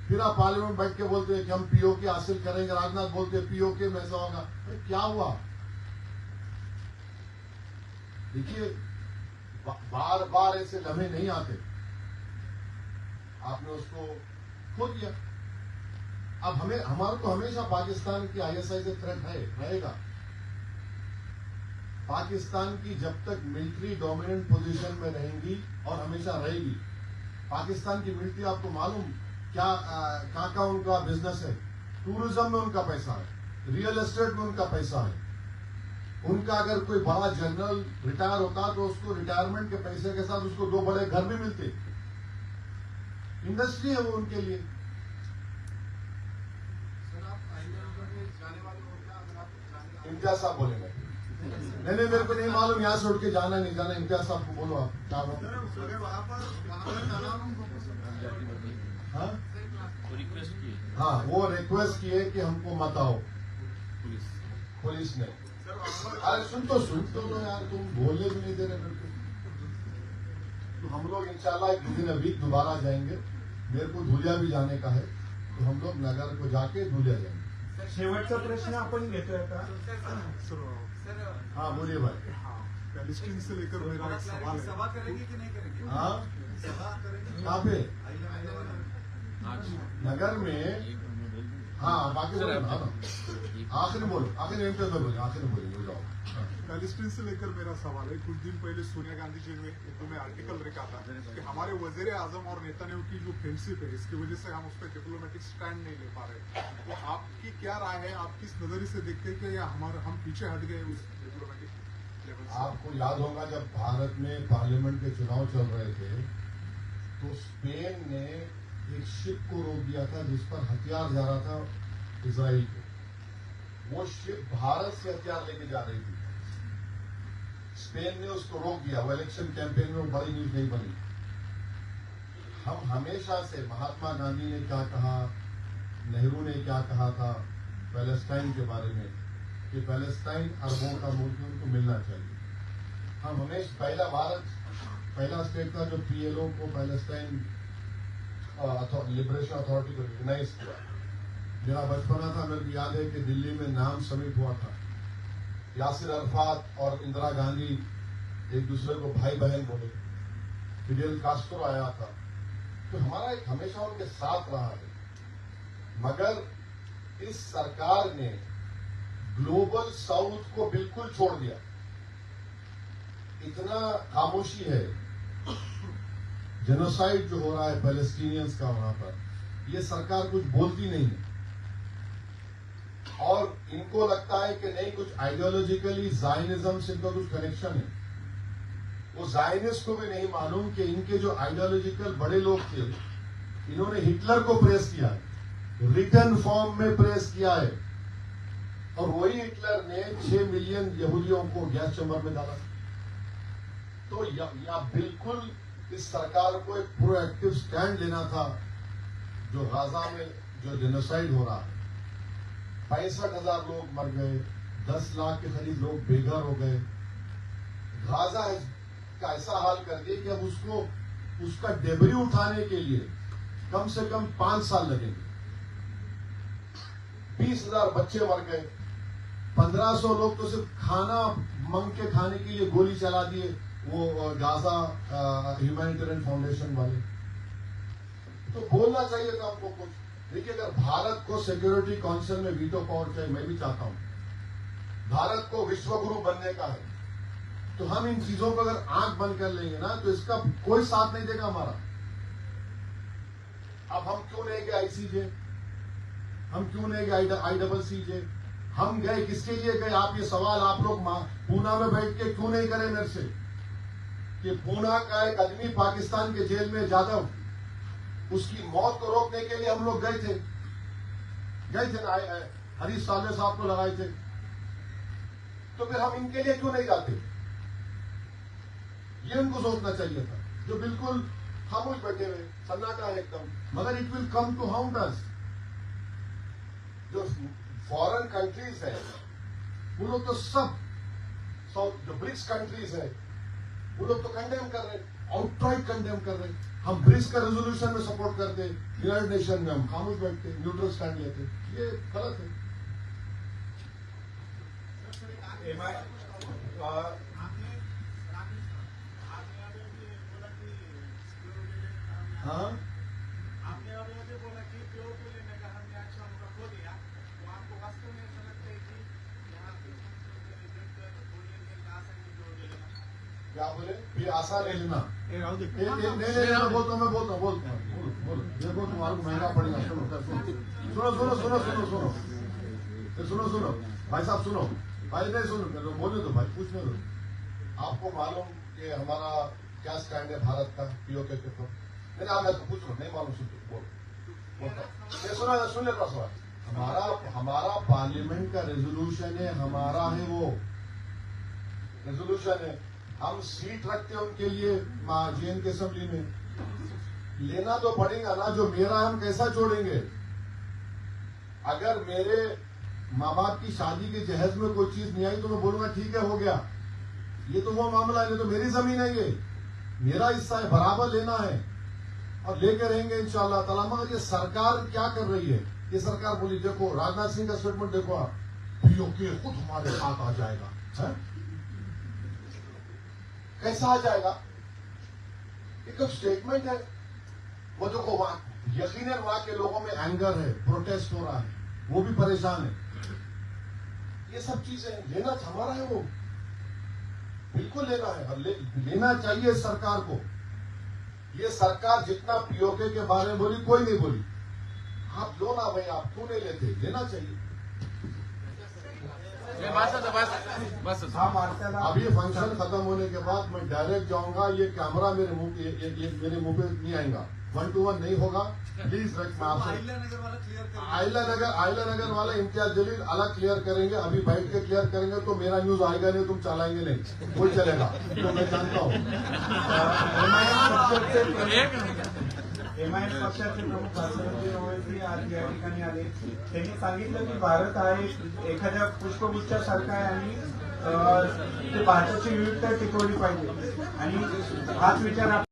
फिर आप पार्लियामेंट बैठ के बोलते हैं कि हम पीओके हासिल करेंगे, राजनाथ बोलते हैं पीओके में ऐसा होगा। अरे क्या हुआ? देखिए, बार बार ऐसे लम्हे नहीं आते। आपने उसको खो दिया। अब हमारा तो हमेशा पाकिस्तान की आईएसआई से थ्रेट रहेगा। पाकिस्तान की जब तक मिलिट्री डोमिनेंट पोजीशन में रहेंगी और हमेशा रहेगी। पाकिस्तान की मिलिट्री आपको मालूम क्या उनका बिजनेस है? टूरिज्म में उनका पैसा है, रियल एस्टेट में उनका पैसा है। उनका अगर कोई बड़ा जनरल रिटायर होता तो उसको रिटायरमेंट के पैसे के साथ उसको 2 बड़े घर भी मिलते। इंडस्ट्री है वो उनके लिए। इम्तियाज साहब बोलेंगे। नहीं, मेरे को नहीं मालूम यहाँ से उठ के जाना नहीं जाना। इम्तियाज साहब को बोलो आप क्या बोलो। हाँ, वो रिक्वेस्ट किए कि हमको मत आओ पुलिस ने। अरे सुन तो यार, तुम बोलने भी नहीं दे रहे मेरे को। तो हम लोग इंशाल्लाह एक दिन वीक दोबारा जाएंगे। मेरे को धुलिया भी जाने का है, तो हम लोग नगर को जाके धुलिया जाएंगे। शेवटचा प्रश्न आपण घेतोय का? हाँ बोलिए भाई। पैलेस्टीन से लेकर मेरा एक सवाल है। सभा करेंगे कि नहीं करेंगे? हाँ, सभा करेंगे कहाँ पे? नगर में। हाँ, बाकी बोलो ना, आखिरी बोलो, आखिरी बोलो जाओ। पैलेस्टीन से लेकर मेरा सवाल है। कुछ दिन पहले सोनिया गांधी जी ने एक में आर्टिकल लिखा था कि हमारे वजीर आजम और नेतानियाहू की जो फ्रेंडशिप है, इसकी वजह से हम उस पर डिप्लोमेटिक स्टैंड नहीं ले पा रहे। तो आपकी क्या राय है? आप किस नजरिए से देखते हैं कि हम पीछे हट गए उस डिप्लोमेटिक लेवल से? आपको याद होगा जब भारत में पार्लियामेंट के चुनाव चल रहे थे तो स्पेन ने एक शिप को रोक दिया था जिस पर हथियार जा रहा था इजराइल को। वो शिप भारत से हथियार लेके जा रही थी। स्पेन ने उसको रोक दिया। वो इलेक्शन कैंपेन में बड़ी न्यूज नहीं बनी। हम हमेशा से, महात्मा गांधी ने क्या कहा, नेहरू ने क्या कहा था पैलेस्टाइन के बारे में कि पैलेस्टाइन अरबों का मुल्क है, उनको मिलना चाहिए। हम हमेशा पहला स्टेट था जो पीएलओ को पैलेस्टाइन लिबरेशन अथॉरिटी को रिकॉग्नाइज किया। मेरा बचपना था, मेरे को याद है कि दिल्ली में नाम समिट हुआ था। यासिर अरफात और इंदिरा गांधी एक दूसरे को भाई बहन बोले। फिडेल कास्ट्रो आया था। तो हमारा एक हमेशा उनके साथ रहा है। मगर इस सरकार ने ग्लोबल साउथ को बिल्कुल छोड़ दिया। इतना खामोशी है। जेनोसाइड जो हो रहा है पैलेस्टीनियंस का वहां पर, ये सरकार कुछ बोलती नहीं है। और इनको लगता है कि नहीं, कुछ आइडियोलॉजिकली जायनिज्म से इनका कुछ कनेक्शन है। वो जायनिस्ट को भी नहीं मालूम कि इनके जो आइडियोलॉजिकल बड़े लोग थे, इन्होंने हिटलर को प्रेस किया है, रिटर्न फॉर्म में प्रेस किया है। और वही हिटलर ने 6 मिलियन यहूदियों को गैस चैम्बर में डाला। तो या बिल्कुल इस सरकार को एक प्रोएक्टिव स्टैंड लेना था। जो गाजा में जो जेनोसाइड हो रहा है, 65,000 लोग मर गए, 10 लाख के करीब लोग बेघर हो गए। गाजा का ऐसा हाल कर दिया कि अब उसका डेब्री उठाने के लिए कम से कम 5 साल लगेंगे। 20,000 बच्चे मर गए। 1500 लोग तो सिर्फ खाना मांग के खाने के लिए गोली चला दिए, वो गाजा ह्यूमैनिटेरियन फाउंडेशन वाले। तो बोलना चाहिए था हमको कुछ। देखिए, अगर भारत को सिक्योरिटी काउंसिल में वीटो पावर चाहिए, मैं भी चाहता हूं। भारत को विश्वगुरु बनने का है, तो हम इन चीजों पर अगर आंख बंद कर लेंगे ना, तो इसका कोई साथ नहीं देगा हमारा। अब हम क्यों नहीं गए आईसीजे? हम क्यों नहीं गए ICC? हम गए किसके लिए गए? आप ये सवाल आप लोग पूना में बैठ के क्यों नहीं करें मेरे से कि पूना का एक आदमी पाकिस्तान के जेल में जाधव, उसकी मौत को रोकने के लिए हम लोग गए थे ना, हरीश सालवे साहब को लगाए थे। तो फिर हम इनके लिए क्यों नहीं जाते? ये उनको सोचना चाहिए था, जो बिल्कुल खामोश बैठे हुए, सन्नाटा है एकदम। मगर इट विल कम टू हाउंट अस। जो फॉरेन कंट्रीज है वो लोग तो सब जो ब्रिक्स कंट्रीज है वो लोग तो कंडेम कर रहे, आउटराइट कंडेम कर रहे। हम ब्रिक्स का रेजोल्यूशन में सपोर्ट करते, यूनाइटेड नेशन में हम खामोश बैठते, न्यूट्रल स्टैंड लेते। ये गलत है। हाँ, आपने अभी अभी बोला कि प्योर को लेने का हमने अच्छा मौका खो दिया, तो आपको वास्तव में ऐसा लगता है कि यहाँ पे बोलने के आसान है प्योर ले लेना? क्या बोले? ये आसान ले लेना? ये राहुल देख, नहीं, मैं बोलता हूँ बोलो। देखो तुम्हारे को महंगा पड़ेगा। सुनो भाई साहब, सुनो भाई, नहीं सुनो, बोलने दो भाई, पूछने दो। आपको मालूम कि हमारा क्या स्टैंड है भारत का POK के ऊपर? नहीं, आप मैं तो पूछ लो, नहीं मालूम, सुन लेता सवाल। हमारा पार्लियामेंट का रेजोल्यूशन है, हमारा है वो रेजोल्यूशन है। हम सीट रखते हैं उनके लिए JN के असेंबली में। लेना तो पड़ेगा ना, जो मेरा हम कैसा छोड़ेंगे? अगर मेरे माँ बाप की शादी के जहेज में कोई चीज नहीं आई तो मैं बोलूंगा ठीक है, हो गया। ये तो वो मामला है, तो मेरी जमीन है, ये मेरा हिस्सा है, बराबर लेना है और लेके रहेंगे इंशाअल्लाह ताला। मगर ये सरकार क्या कर रही है? ये सरकार बोली, देखो राजनाथ सिंह का स्टेटमेंट देखो आप, POK खुद हमारे साथ आ जाएगा। है? कैसा आ जाएगा? एक स्टेटमेंट है वो। देखो वहां यकीनन वहां के लोगों में एंगर है, प्रोटेस्ट हो रहा है, वो भी परेशान है। ये सब चीजें लेना हमारा है, वो बिल्कुल लेना है और लेना चाहिए सरकार को। ये सरकार जितना POK के बारे में बोली, कोई नहीं बोली। आप लो ना भाई, आप क्यों नहीं लेते? लेना चाहिए। बस अब ये फंक्शन खत्म होने के बाद मैं डायरेक्ट जाऊंगा, ये कैमरा मेरे मुंह पे नहीं आएगा, 1 to 1 नहीं होगा। प्लीज मैं आपसे आइला नगर वाला इम्तियाज जलील अलग क्लियर करेंगे, अभी बैठ के क्लियर करेंगे तो मेरा न्यूज आएगा नहीं, तुम चलाएंगे नहीं, कोई चलेगा, तो मैं जानता हूँ। MIM पक्षाचे प्रमुख हर्षवर्धन ओवैसी आज या ठिकाणी आले. त्यांनी सांगितलं की भारत हा एखाद्या पुष्पगुच्छासारखा आहे आणि ते भारताची विविधता टिकवली पाहिजे आणि हाच विचार